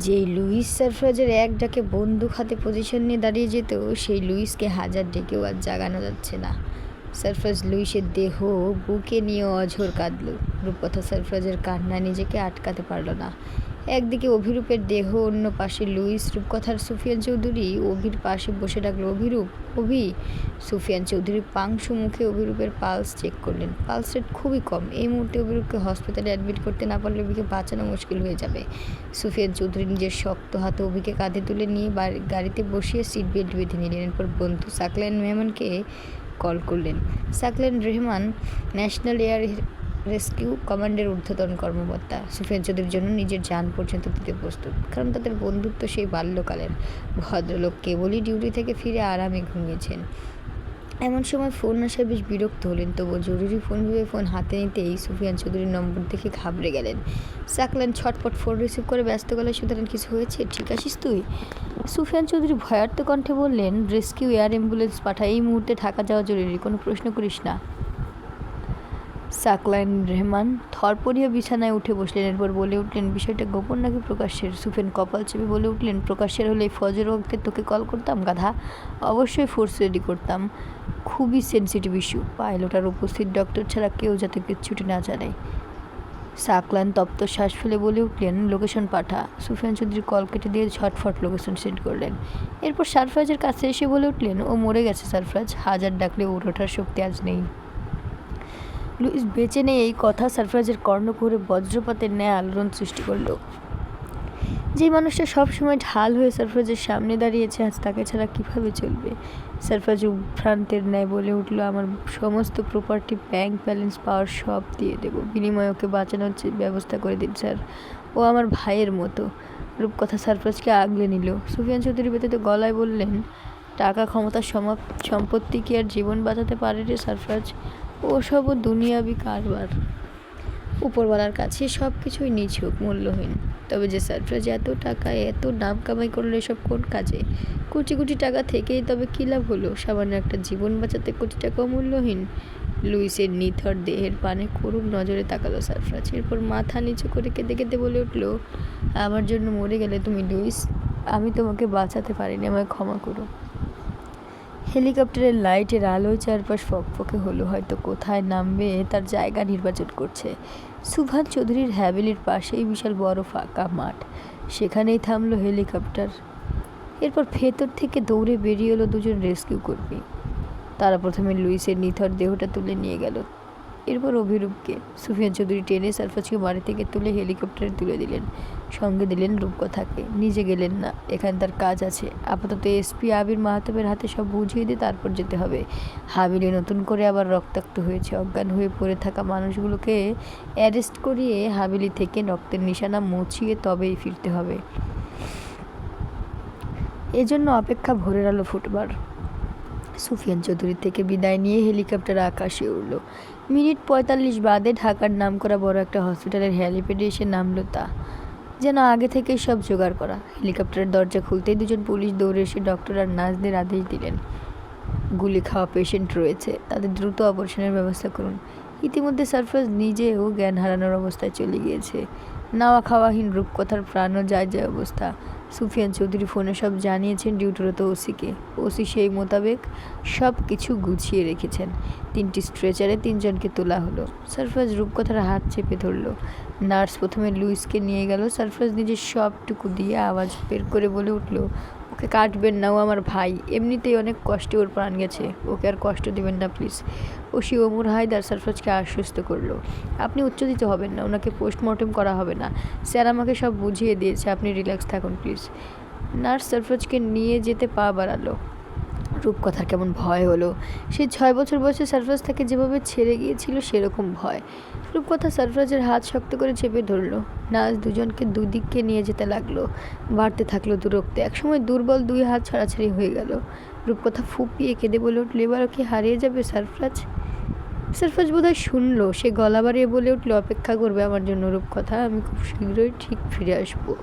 যেই লুইস সরফরাজের এক ডাকে বন্দুক হাতে পজিশন নিয়ে দাঁড়িয়ে যেত, সেই লুইসকে হাজার ডেকেও আর জাগানো যাচ্ছে না। সরফরাজ লুইসের দেহ বুকে নিয়ে অঝোর কাঁদল। রূপকথা সরফরাজের কান্নায় নিজেকে আটকাতে পারল না। একদিকে অভিরূপের দেহ, অন্য পাশে লুইস। রূপকথার সুফিয়ান চৌধুরী অভির পাশে বসে ডাকল, অভিরূপ, অভি! সুফিয়ান চৌধুরী পাংশু মুখে অভিরূপের পালস চেক করলেন। পালস রেট খুবই কম। এই মুহূর্তে অভিরূপকে হসপিটালে অ্যাডমিট করতে না পারলে অভিকে বাঁচানো মুশকিল হয়ে যাবে। সুফিয়ান চৌধুরী নিজের শক্ত হাতে অভিকে কাঁধে তুলে নিয়ে গাড়িতে বসিয়ে সিট বেল্ট বেঁধে নিলেন। এরপর বন্ধু সাকলাইন মেহমানকে কল করলেন। Saqlain Rahman national air rescue কমান্ডের ঊর্ধ্বতন কর্মকর্তা। সুফিয়ান চৌধুরীর জন্য নিজের যান পর্যন্ত দিতে প্রস্তুত, কারণ তাদের বন্ধুত্ব সেই বাল্যকালের। ভদ্রলোক কেবলই ডিউটি থেকে ফিরে আরামে ঘুমিয়েছেন। এমন সময় ফোন আসায় বেশ বিরক্ত হলেন, তবুও জরুরি ফোন ভেবে ফোন হাতে নিতেই সুফিয়ান চৌধুরীর নম্বর দেখে ঘাবড়ে গেলেন। সাকলাইন ছটপট ফোন রিসিভ করে ব্যস্ত গলায় শুধালেন, কিছু হয়েছে? ঠিক আছিস তুই? সুফিয়ান চৌধুরী ভয়ার্ত কণ্ঠে বললেন, রেস্কিউ এয়ার অ্যাম্বুলেন্স পাঠায়, এই মুহূর্তে ঢাকা যাওয়া জরুরি, কোনো প্রশ্ন করিস না। সাকলাইন রহমান থরপরিয়ে বিছানায় উঠে বসলেন। এরপর বলে উঠলেন, বিষয়টা গোপন নাকি প্রকাশ্যের? সুফিয়ান কপাল চেপে বলে উঠলেন, প্রকাশ্যের হলে ফজর ওয়াক্তে তোকে কল করতাম গাধা। অবশ্যই ফোর্স রেডি করতাম। খুবই সেন্সিটিভ ইস্যু। পাইলট আর উপস্থিত ডক্টর ছাড়া কেউ যাতে কিচ্ছুটি না জানে। সাকলাইন তপ্ত শ্বাস ফেলে বলে উঠলেন, লোকেশন পাঠা। সুফিয়ান চৌধুরী কল কেটে দিয়ে ঝটফট লোকেশন সেন্ড করলেন। এরপর সরফরাজের কাছে এসে বলে উঠলেন, ও মরে গেছে সরফরাজ, হাজার ডাকলে ওর ওঠার শক্তি আজ নেই। লুইস বেঁচে নেই এই কথা সরফরাজের কর্ণকুহরে বজ্রপাতের ন্যায় আলোড়ন সৃষ্টি করল। যে মানুষটা সবসময় ঢাল হয়ে সরফরাজের সামনে দাঁড়িয়েছে, আজ তাকে ছাড়া কীভাবে চলবে? সরফরাজ উদ্ভ্রান্তের ন্যায় বলে উঠল, আমার সমস্ত প্রপার্টি, ব্যাংক ব্যালেন্স, পাওয়ার সব দিয়ে দেবো, বিনিময়ে ওকে বাঁচানোর ব্যবস্থা করে দিন স্যার। ও আমার ভাইয়ের মতো। রূপকথা সরফরাজকে আগলে নিল। সুফিয়ান চৌধুরী ব্যতীত গলায় বললেন, টাকা, ক্ষমতা, সম্পত্তি কি আর জীবন বাঁচাতে পারে রে সরফরাজ? ওসবও দুনিয়াবি কারবার। উপরওয়ালার কাছে সব কিছুই নিছক, মূল্যহীন। তবে যে সরফরাজ এত টাকা, এত নাম কামাই করলো এসব কোন কাজে? কোটি কোটি টাকা থেকেই তবে কী লাভ হলো? সামান্য একটা জীবন বাঁচাতে কোটি টাকাও মূল্যহীন। লুইসের নিথর দেহের পানে করুণ নজরে তাকালো সরফরাজ। এরপর মাথা নিচু করে কেঁদে কেঁদে বলে উঠল, আমার জন্য মরে গেলে তুমি লুইস। আমি তোমাকে বাঁচাতে পারিনি, আমায় ক্ষমা করো। হেলিকপ্টারের লাইটের আলোয় চারপাশ ফকফকে হলো, হয়তো কোথায় নামবে তার জায়গা নির্বাচন করছে। সুভান চৌধুরীর হ্যাভেলির পাশেই বিশাল বড় ফাঁকা মাঠ, সেখানেই থামলো হেলিকপ্টার। এরপর ভেতর থেকে দৌড়ে বেরিয়ে এলো দুজন রেস্কিউ কর্মী। তারা প্রথমে লুইসের নিথর দেহটা তুলে নিয়ে গেল, এরপর অভিরূপকে। সুফিয়ান চৌধুরী টেনে সারফাজকে বাড়ি থেকে তুলে হেলিকপ্টারে তুলে দিলেন, সঙ্গে দিলেন রূপকথাকে। নিজে গেলেন না, এখানে তার কাজ আছে। আপাতত এসপি আবির মাহাতাবের হাতে সব বুঝিয়ে দিয়ে তারপর যেতে হবে। হাবিলে নতুন করে আবার রক্তাক্ত হয়েছে, অজ্ঞান হয়ে পড়ে থাকা মানুষগুলোকে অ্যারেস্ট করিয়ে হাবিলি থেকে রক্তের নিশানা মুছিয়ে তবেই ফিরতে হবে। এজন্য অপেক্ষা ভোরের আলো ফুটবার। সুফিয়ান চৌধুরী থেকে বিদায় নিয়ে হেলিকপ্টার আকাশে উড়ল। মিনিট ৪৫ বাদে ঢাকার নামকরা বড় একটা হসপিটালের হ্যালিপ্যাডে এসে নামলো তা, যেন আগে থেকেই সব জোগাড় করা। হেলিকপ্টারের দরজা খুলতেই দুজন পুলিশ দৌড়ে এসে ডক্টর আর নার্সদের আদেশ দিলেন, গুলি খাওয়া পেশেন্ট রয়েছে, তাদের দ্রুত অপারেশনের ব্যবস্থা করুন। ইতিমধ্যে সারফরাজ নিজেও জ্ঞান হারানোর অবস্থায় চলে গিয়েছে। নাওয়া খাওয়াহীন রূপকথার প্রাণও যায় যায় অবস্থা। সুফিয়ান চৌধুরী ফোনে সব জানিয়েছেন ডিউটিরত ওসিকে। ওসি সেই মোতাবেক সব কিছু গুছিয়ে রেখেছেন। ৩টি স্ট্রেচারে ৩জনকে তোলা হলো। সারফরাজ রূপকথার হাত চেপে ধরল। নার্স প্রথমে লুইসকে নিয়ে গেল। সারফরাজ নিজের সবটুকু দিয়ে আওয়াজ বের করে বলে উঠল, ওকে কাটবেন না, ও আমার ভাই, এমনিতেই অনেক কষ্টে ওর প্রাণ গেছে, ওকে আর কষ্ট দেবেন না প্লিজ। ওসি ওমর হায়দার সারফরাজকে আশ্বস্ত করলো, আপনি উচ্চতিত হবেন না, ওনাকে পোস্টমর্টেম করা হবে না, স্যার আমাকে সব বুঝিয়ে দিয়েছে, আপনি রিল্যাক্স থাকুন প্লিজ। নার্স সারফরাজকে নিয়ে যেতে পা বাড়ালো। রূপকথার কেমন ভয় হলো। সেই ৬ বছর বয়সে সারফরাজ তাকে যেভাবে ছেড়ে গিয়েছিল সেরকম ভয়। রূপকথা সারফরাজের হাত শক্ত করে চেপে ধরল। নার্স দুজনকে দুদিককে নিয়ে যেতে লাগলো। বাড়তে থাকলো দূরত্ব, একসময় দুর্বল দুই হাত ছাড়াছাড়ি হয়ে গেল। রূপকথা ফুপিয়ে কেঁদে বলে উঠল, এবারও কি হারিয়ে যাবে সারফরাজ? সারফরাজ বোধহয় শুনলো, সে গলা বাড়িয়ে বলে উঠল, অপেক্ষা করবে আমার জন্য রূপকথা, আমি খুব শীঘ্রই ঠিক ফিরে আসবো।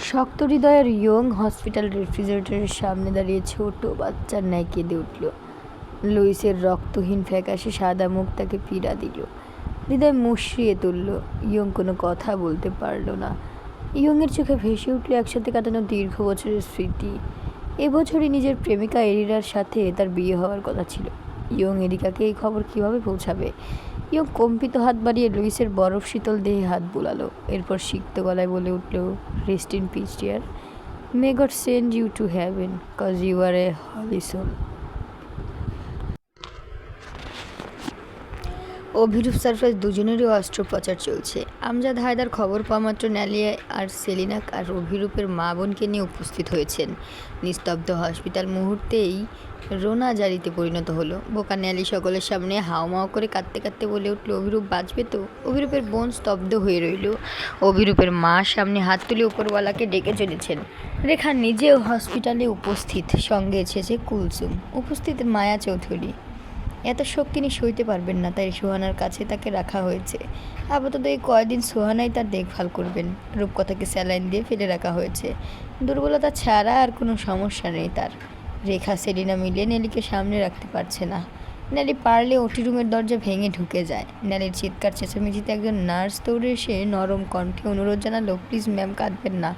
শক্ত হৃদয়ের ইয়ং হসপিটাল রেফ্রিজারেটরের সামনে দাঁড়িয়ে ছোট বাচ্চার ন্যায় কেঁদে উঠল। লুইসের রক্তহীন ফ্যাকাশে সাদা মুখ তাকে পীড়া দিল, হৃদয় মুষড়িয়ে তুলল। ইয়ং কোনো কথা বলতে পারল না। ইয়ংয়ের চোখে ভেসে উঠল একসাথে কাটানো দীর্ঘ বছরের স্মৃতি। এবছরই নিজের প্রেমিকা এরিরার সাথে তার বিয়ে হওয়ার কথা ছিল। ইয়ং এরিকাকে এই খবর কিভাবে পৌঁছাবে? ইয়ং কম্পিত হাত বাড়িয়ে লুইসের বরফ শীতল দেহে হাত বোলালো। এরপর সিক্ত গলায় বলে উঠল, rest in peace dear, may God send you to heaven, cause you are a holy soul. Abhirup Sarfaraz দুজনেরই অস্ত্রোপচার চলছে। আমজাদ হায়দার খবর পাওয়া মাত্র ন্যালিয়া আর সেলিনা আর অভিরূপের মা বোনকে নিয়ে উপস্থিত হয়েছেন। নিস্তব্ধ হসপিটাল মুহূর্তেই রোনা জারিতে পরিণত হলো। বোকা ন্যালি সকলের সামনে হাওমাও করে কাঁদতে কাঁদতে বলে উঠল, অভিরূপ বাঁচবে তো? অভিরূপের বোন স্তব্ধ হয়ে রইল। অভিরূপের মা সামনে হাত তুলে উপরওয়ালাকে ডেকে চলেছেন। রেখা নিজেও হসপিটালে উপস্থিত, সঙ্গে এসেছে কুলসুম, উপস্থিত মায়া চৌধুরী। এত শোক তিনি সইতে পারবেন না, তাই সোহানার কাছে তাকে রাখা হয়েছে। আপাতত এই কয়দিন সোহানাই তার দেখভাল করবেন। রূপকথাকে স্যালাইন দিয়ে ফেলে রাখা হয়েছে। দুর্বলতা ছাড়া আর কোনো সমস্যা নেই তার। রেখা সেলিনা মিলে নেলিকে সামনে রাখতে পারছে না। নেলি পারলে ওটি রুমের দরজা ভেঙে ঢুকে যায়। নেলির চিৎকার চেঁচামেচিতে একজন নার্স দৌড়ে এসে নরম কণ্ঠে অনুরোধ জানালো, প্লিজ ম্যাম কাঁদবেন না,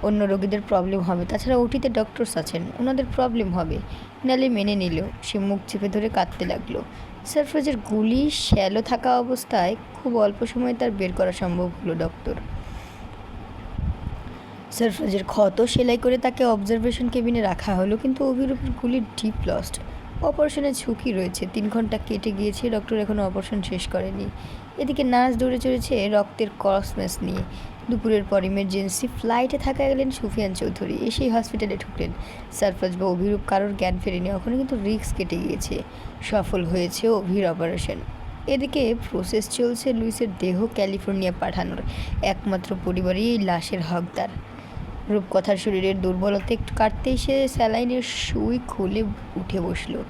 অন্য রোগীদের প্রবলেম হবে, তাছাড়া ওটিতে ডক্টরস আছেন, ওনাদের প্রবলেম হবে। নেলি মেনে নিল। সে মুখ চেপে ধরে কাঁদতে লাগলো। সারফরাজের গুলি শ্যালো থাকা অবস্থায় খুব অল্প সময়ে তার বের করা সম্ভব হলো। ডক্টর সারফরাজের ক্ষত সেলাই করে তাকে অবজারভেশন কেবিনে রাখা হলো, কিন্তু অভিরূপের গুলি ডিপ লস্ট, অপারেশনের ঝুঁকি রয়েছে। ৩ ঘন্টা কেটে গিয়েছে, ডক্টর এখনও অপারেশন শেষ করেনি। এদিকে নার্স দৌড়ে চলেছে রক্তের ক্রসম্যাচ নিয়ে। দুপুরের পর ইমার্জেন্সি ফ্লাইটে থাকা গেলেন সুফিয়ান চৌধুরী, এসেই হসপিটালে ঢুকলেন। সারফরাজ বা অভিরূপ কারোর জ্ঞান ফেরেনি, এখনও কিন্তু রিস্ক কেটে গিয়েছে। সফল হয়েছে অভির অপারেশন। এদিকে প্রসেস চলছে লুইসের দেহ ক্যালিফোর্নিয়া পাঠানোর। একমাত্র পরিবারই এই লাশের হকদার। রূপকথার শরীরের দুর্বলতা একটু কাটতেই সে স্যালাইনের সুই খুলে উঠে বসলো।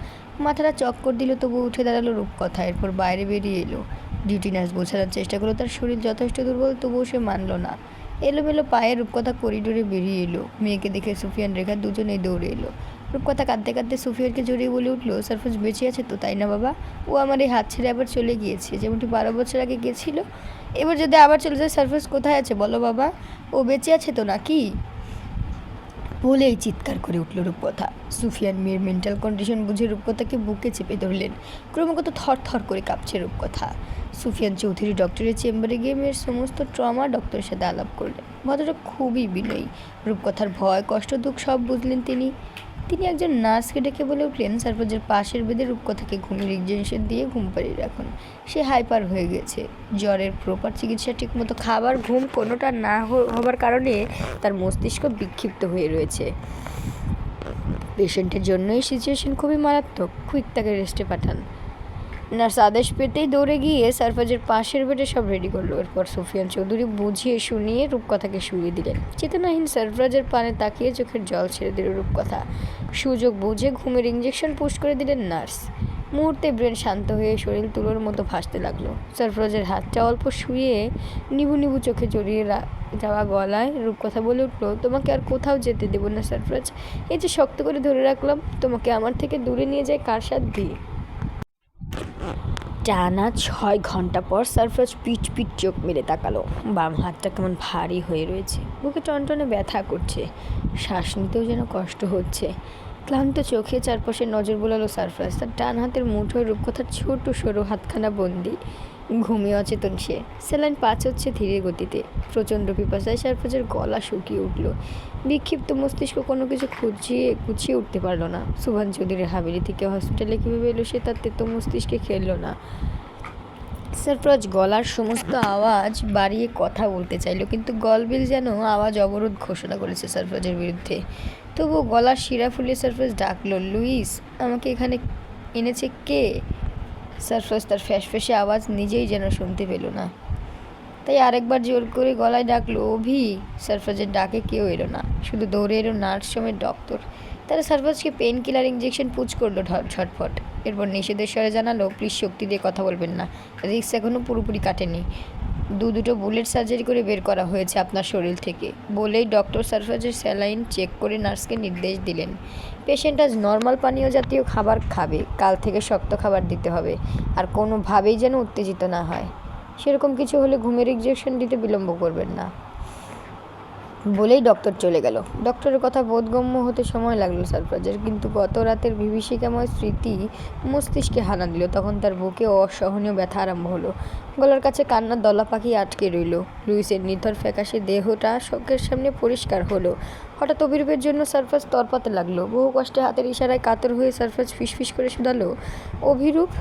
মাথাটা চক্কর দিল, তবুও উঠে দাঁড়ালো রূপকথা। এরপর বাইরে বেরিয়ে এলো। ডিউটি নার্স বোঝানোর চেষ্টা করলো তার শরীর যথেষ্ট দুর্বল, তবুও সে মানল না। এলোমেলো পায়ে রূপকথা করিডোরে বেরিয়ে এলো। মেয়েকে দেখে সুফিয়ান রেখা দুজনেই দৌড়ে এলো। রূপকথা কাঁদতে কাঁদতে সুফিয়ানকে জড়িয়ে বলে উঠলো, সারফরাজ বেঁচে আছে তো, তাই না বাবা? ও আমার এই হাত ছেড়ে আবার চলে গিয়েছে, যেমনটি 12 বছর আগে গেছিল। এবার যদি আবার চলে যায়, সারফরাজ কোথায় আছে বলো বাবা? ও বেঁচে আছে তো নাকি? বলেই চিৎকার করে উঠল রূপকথা। সুফিয়ান মেয়ের মেন্টাল কন্ডিশন বুঝে রূপকথাকে বুকে চেপে ধরলেন। ক্রমাগত থর করে কাঁপছে রূপকথা। সুফিয়ান চৌধুরী ডক্টরের চেম্বারে গিয়ে মেয়ের সমস্ত ট্রমা ডক্টরের সাথে আলাপ করলেন। ভদ্রটা খুবই বিনয়ী। রূপকথার ভয়, কষ্ট, দুঃখ সব বুঝলেন তিনি। একজন নার্সকে ডেকে বলে উঠলেন, সারফরাজের পাশের বেডে রূপকথাকে ঘুমের ইনজেকশন দিয়ে ঘুম পাড়িয়ে রাখুন। সে হাইপার হয়ে গেছে। জ্বরের প্রপার চিকিৎসা, ঠিকমতো খাবার, ঘুম কোনোটা না হবার কারণে তার মস্তিষ্ক বিক্ষিপ্ত হয়ে রয়েছে। পেশেন্টের জন্য এই সিচুয়েশন খুবই মারাত্মক। কুইক তাকে রেস্টে পাঠান। নার্স আদেশ পেতেই দৌড়ে গিয়ে সারফরাজের পাশের বেডে সব রেডি করলো। এরপর সুফিয়ান চৌধুরী বুঝিয়ে শুনিয়ে রূপকথাকে শুইয়ে দিলেন। চেতনাহীন সারফরাজের পানে তাকিয়ে চোখের জল ছেড়ে দিল রূপকথা। সুযোগ বুঝে ঘুমের ইঞ্জেকশন পুশ করে দিলেন নার্স। মুহূর্তে ব্রেন শান্ত হয়ে শরীর তুলোর মতো ভাসতে লাগলো। সারফরাজের হাতটা অল্প শুয়ে নিবু চোখে জড়িয়ে যাওয়া গলায় রূপকথা বলে উঠলো, তোমাকে আর কোথাও যেতে দেবো না সারফরাজ। এই যে শক্ত করে ধরে রাখলাম, তোমাকে আমার থেকে দূরে নিয়ে যায় কার সাথ দিয়ে? টানা 6 ঘন্টা পর সারফরাজ পিট চোখ মেলে তাকালো। বাম হাতটা কেমন ভারী হয়ে রয়েছে। বুকে টনটনে ব্যথা করছে। শ্বাস নিতেও যেন কষ্ট হচ্ছে। ক্লান্ত চোখে চারপাশে নজর বোলালো সারফরাজ। তার ডান হাতের মুঠোয় রূপকথার ছোট সরু হাতখানা বন্দি। ঘুমিয়ে অচেতন সে। স্যালাইন পাচ হচ্ছে ধীরে গতিতে। প্রচণ্ড পিপাসায় সারফরাজের গলা শুকিয়ে উঠল। বিক্ষিপ্ত মস্তিষ্ক কোনো কিছু গুছিয়ে উঠতে পারল না। সুভান চৌধুরীর হাবেলি থেকে হসপিটালে কীভাবে এলো সে তার তেতো মস্তিষ্কে খেললো না। সারফরাজ গলার সমস্ত আওয়াজ বাড়িয়ে কথা বলতে চাইল, কিন্তু গলবিল যেন আওয়াজ অবরোধ ঘোষণা করেছে সারফরাজের বিরুদ্ধে। তবুও গলার শিরা ফুলিয়ে সারফরাজ ডাকলো, লুইস, আমাকে এখানে এনেছে কে? সারফরাজ তার ফ্যাঁসে আওয়াজ নিজেই যেন শুনতে পেল না। তাই আরেকবার জোর করে গলায় ডাকলো, অভি। সারফরাজের ডাকে কেউ এলো না। শুধু দৌড়ে এলো নার্স সমেত ডক্টর। তারা সারফরাজকে পেন কিলার ইঞ্জেকশন পুচ করলো ঝটফট। এরপর নিষেধের স্বরে জানালো, প্লিজ শক্তি দিয়ে কথা বলবেন না, রিস্ক এখনও পুরোপুরি কাটেনি। দুটো বুলেট সার্জারি করে বের করা হয়েছে আপনার শরীর থেকে। বলেই ডক্টর সারফরাজের স্যালাইন চেক করে নার্সকে নির্দেশ দিলেন, পেশেন্ট আজ নর্মাল পানীয় জাতীয় খাবার খাবে, কাল থেকে শক্ত খাবার দিতে হবে, আর কোনোভাবেই যেন উত্তেজিত না হয়। সেরকম কিছু হলে ঘুমের ইনজেকশন দিতে বিলম্ব করবেন না। বলেই ডক্টর চলে গেল। ডক্টরের কথা বোধগম্য হতে সময় লাগলো সারফরাজের, কিন্তু গত রাতের বিভীষিকাময় স্মৃতি মস্তিষ্কে হানা দিল। তখন তার বুকে অসহনীয় ব্যথা আরম্ভ হলো। গলার কাছে কান্নার দলা পাখি আটকে রইল। লুইসের নিথর ফ্যাকাশে দেহটা চোখের সামনে পরিষ্কার হলো। হঠাৎ অভিরূপের জন্য সারফরাজ তরপাতে লাগলো। বহু কষ্টে হাতের ইশারায় কাতর হয়ে সারফরাজ ফিসফিস করে শুধালো, অভিরূপ?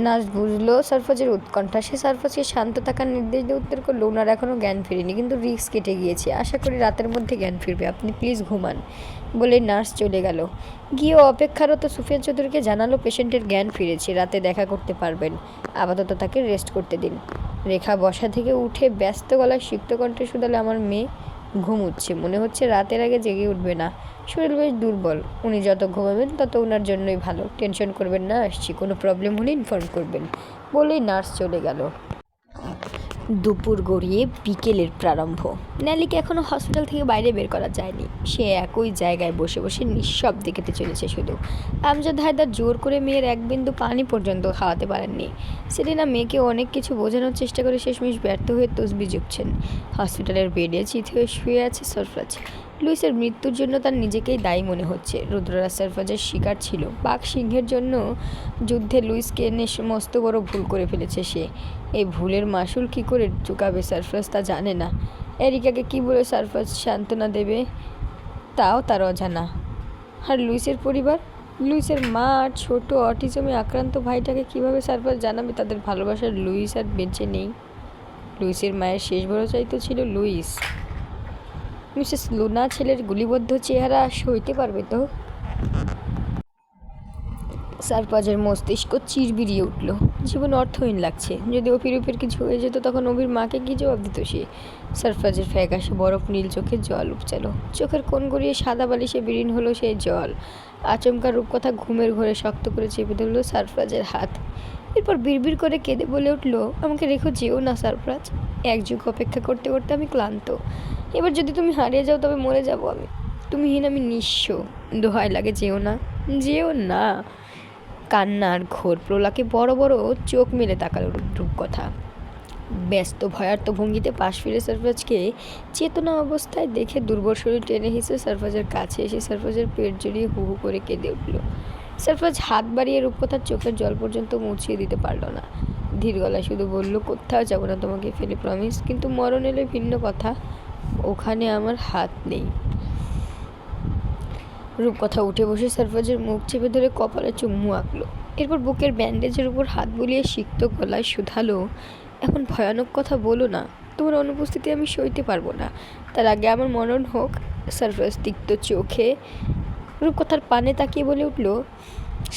নার্স বুঝলো সারফরাজের উৎকণ্ঠা। সে সারফরাজকে শান্ত থাকার নির্দেশ দিয়ে উত্তর করলো, ওনার এখনও জ্ঞান ফেরেনি, কিন্তু রিস্ক কেটে গিয়েছে। আশা করি রাতের মধ্যে জ্ঞান ফিরবে, আপনি প্লিজ ঘুমান। বলে নার্স চলে গেল। গিয়ে অপেক্ষারত সুফিয়ান চৌধুরীকে জানালো, পেশেন্টের জ্ঞান ফিরেছে, রাতে দেখা করতে পারবেন, আপাতত তাকে রেস্ট করতে দিন। রেখা বসা থেকে উঠে ব্যস্ত গলায় সিক্ত কণ্ঠে শুধালো, আমার মেয়ে ঘুমুচ্ছে, মনে হচ্ছে রাতের আগে জেগে উঠবে না, শরীর বেশ দুর্বল। উনি যত ঘুমাবেন তত ওনার জন্যই ভালো, টেনশন করবেন না, আসছি, কোনো প্রবলেম হলে ইনফর্ম করবেন। বলেই নার্স চলে গেল। দুপুর গড়িয়ে বিকেলের প্রারম্ভ। ন্যালিকে এখনও হসপিটাল থেকে বাইরে বের করা যায়নি। সে একই জায়গায় বসে নিঃশব্দে কেটে চলেছে শুধু। আমজাদ হায়দার জোর করে মেয়ের এক বিন্দু পানি পর্যন্ত খাওয়াতে পারেননি। সেলিনা মেয়েকে অনেক কিছু বোঝানোর চেষ্টা করে শেষমেশ ব্যর্থ হয়ে তসবি জুগছেন। হসপিটালের বেডে চিত হয়ে শুয়ে আছে সারফরাজ। লুইসের মৃত্যুর জন্য তার নিজেকেই দায়ী মনে হচ্ছে। রুদ্ররাজ সারফরাজের শিকার ছিল। বাঘ সিংহের জন্য যুদ্ধে লুইসকে এনে মস্ত বড় ভুল করে ফেলেছে সে। এই ভুলের মাসুল কী করে চুকাবে সারফরাজ তা জানে না। এরিকাকে কী বলে সারফরাজ সান্ত্বনা দেবে তাও তার অজানা। আর লুইসের পরিবার, লুইসের মা আর ছোট অটিজমে আক্রান্ত ভাইটাকে কীভাবে সারফরাজ জানাবে তাদের ভালোবাসার লুইস আর বেঁচে নেই। লুইসের মায়ের শেষ ভরসাই তো ছিল লুইস। মিসেস লুনা ছেলের গুলিবদ্ধ চেহারা সইতে পারবে তো? সারফরাজের মস্তিষ্ক চিরবিরিয়ে উঠল। জীবন অর্থহীন লাগছে। যদি অভিরূপের কিছু হয়ে যেত তখন অভির মাকে কী জবাব দিত সে? সারফরাজের ফ্যাকাশে বরফ নীল চোখে জল উপচাল। চোখের কোণ গড়িয়ে সাদা বালিশে বিলীন হলো সেই জল। আচমকা রূপকথা ঘুমের ঘোরে শক্ত করে চেপে ধরল সারফরাজের হাত। এরপর বিড়বিড় করে কেঁদে বলে উঠল, আমাকে রেখো যেও না সারফরাজ। এক যুগ অপেক্ষা করতে করতে আমি ক্লান্ত। এবার যদি তুমি হারিয়ে যাও তবে মরে যাব আমি। তুমিহীন আমি নিঃস্ব। দোহাই লাগে যেও না, যেও না। কান্নার ঘোর প্রলাকে বড় বড় চোখ মেলে তাকালো রূপকথা। ব্যস্ত ভয়ার্ত ভঙ্গিতে পাশ ফিরে সারফরাজকে চেতনা অবস্থায় দেখে দুর্বল শরীর টেনে হিসেবে সারফরাজের কাছে এসে সারফরাজের পেট জড়িয়ে হু হু করে কেঁদে উঠল। সারফরাজ হাত বাড়িয়ে রূপকথার চোখের জল পর্যন্ত মুছিয়ে দিতে পারল না। ধীর গলায় শুধু বলল, কোথাও যাব না তোমাকে ফেলে, প্রমিস, কিন্তু মরণ এলে ভিন্ন কথা, ওখানে আমার হাত নেই। রূপকথা উঠে বসে সারফরাজের মুখ চেপে ধরে কপালে চুম্মু আঁকলো। এরপর বুকের ব্যান্ডেজের উপর হাত বুলিয়ে সিক্ত গলায় শুধালো, এখন ভয়ানক কথা বলো না, তোমার অনুপস্থিতি আমি সইতে পারবো না, তার আগে আমার মরণ হোক। সারফরাজ তিক্ত চোখে রূপকথার পানে তাকিয়ে বলে উঠল,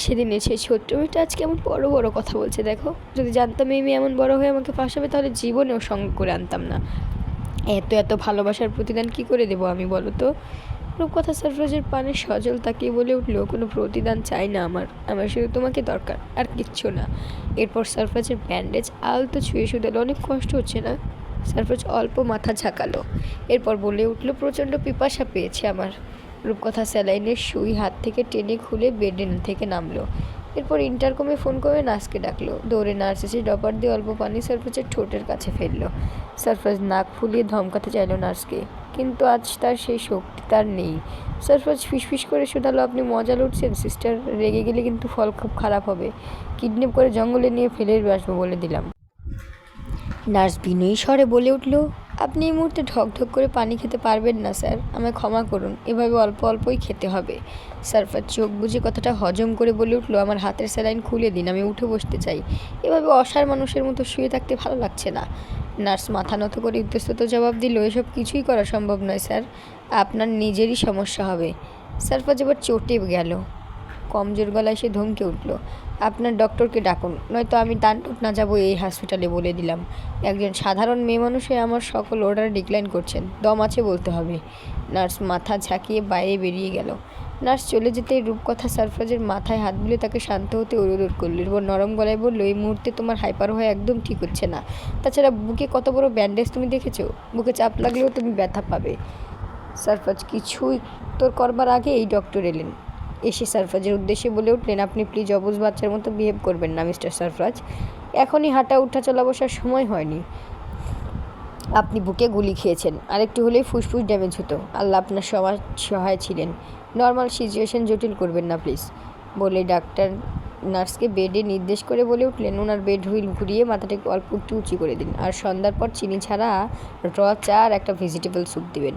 সেদিন সেই ছোট্ট মেয়েটা আজ কেমন বড় বড় কথা বলছে দেখো। যদি জানতাম এই মেয়ে এমন বড় হয়ে আমাকে ফাঁসাবে তাহলে জীবনেও সঙ্গ করে আনতাম না। এত এত ভালোবাসার প্রতিদান কি করে দেবো আমি, বলো তো? রূপকথা সারফরাজের পানে সজল তাকিয়ে বলে উঠল, কোনো প্রতিদান চাই না আমার শুধু তোমাকে দরকার, আর কিচ্ছু না। এরপর সারফরাজের ব্যান্ডেজ আলতো ছুঁয়ে শুধালো, অনেক কষ্ট হচ্ছে না? সারফরাজ অল্প মাথা ঝাঁকালো। এরপর বলে উঠল, প্রচণ্ড পিপাসা পেয়েছে আমার। রূপকথা স্যালাইনের সুই হাত থেকে টেনে খুলে বেডেন থেকে নামলো। এরপর ইন্টারকমে ফোন করে নার্সকে ডাকলো। দৌড়ে নার্স এসে ড্রপার দিয়ে অল্প পানি সারফরাজের ঠোঁটের কাছে ফেললো। সারফরাজ নাক ফুলিয়ে ধমকাতে চাইল নার্সকে, কিন্তু আজ তার সেই শক্তি তার নেই। সারফরাজ ফিসফিস করে শুধালো, আপনি মজা লুটছেন সিস্টার? রেগে গেলে কিন্তু ফল খুব খারাপ হবে। কিডন্যাপ করে জঙ্গলে নিয়ে ফেলে আসবো বলে দিলাম। নার্স বিনয়ী স্বরে বলে উঠল, আপনি এই মুহূর্তে ঢকঢক করে পানি খেতে পারবেন না স্যার, আমায় ক্ষমা করুন, এভাবে অল্প অল্পই খেতে হবে। সারফরাজ চোখ বুজে কথাটা হজম করে বলে উঠল, আমার হাতের স্যালাইন খুলে দিন, আমি উঠে বসতে চাই, এভাবে অসাড় মানুষের মতো শুয়ে থাকতে ভালো লাগছে না। নার্স মাথা নত করে ইতস্তত জবাব দিল, এসব কিছুই করা সম্ভব নয় স্যার, আপনার নিজেরই সমস্যা হবে। সারফরাজ এবার চটে গেল। কমজোর গলায় সে ধমকে উঠল, আপনার ডক্টরকে ডাকুন, নয়তো আমি তান্ডব না যাবো এই হসপিটালে, বলে দিলাম। একজন সাধারণ মেয়ে মানুষে আমার সকল অর্ডার ডিক্লাইন করছেন, দম আছে বলতে হবে। নার্স মাথা ঝাঁকিয়ে বাইরে বেরিয়ে গেল। নার্স চলে যেতেই রূপকথা সারফরাজের মাথায় হাত বুলে তাকে শান্ত হতে অনুরোধ করল। এরপর নরম গলায় বলল, এই মুহূর্তে তোমার হাইপার হওয়া একদম ঠিক হচ্ছে না, তাছাড়া বুকে কত বড় ব্যান্ডেজ তুমি দেখেছো, বুকে চাপ লাগলেও তুমি ব্যথা পাবে। সারফরাজ কিছুই উত্তর করবার আগে এই ডক্টর এলেন। এসে সারফরাজের উদ্দেশ্যে বলে উঠলেন, আপনি প্লিজ অবুঝ বাচ্চার মতো বিহেভ করবেন না মিস্টার সারফরাজ, এখনই হাঁটা উঠা চলা বসার সময় হয়নি। আপনি বুকে গুলি খেয়েছেন, আরেকটু হলেই ফুসফুস ড্যামেজ হতো। আল্লাহ আপনার সহায় ছিলেন, নর্মাল সিচুয়েশন জটিল করবেন না প্লিজ, বলে ডাক্তার নার্সকে বেডে নির্দেশ করে বলে উঠলেন, ওনার বেড হুইল ঘুরিয়ে মাথাটাকে অল্প একটু উঁচু করে দিন, আর সন্ধ্যার পর চিনি ছাড়া র চা আর একটা ভেজিটেবল স্যুপ দিবেন,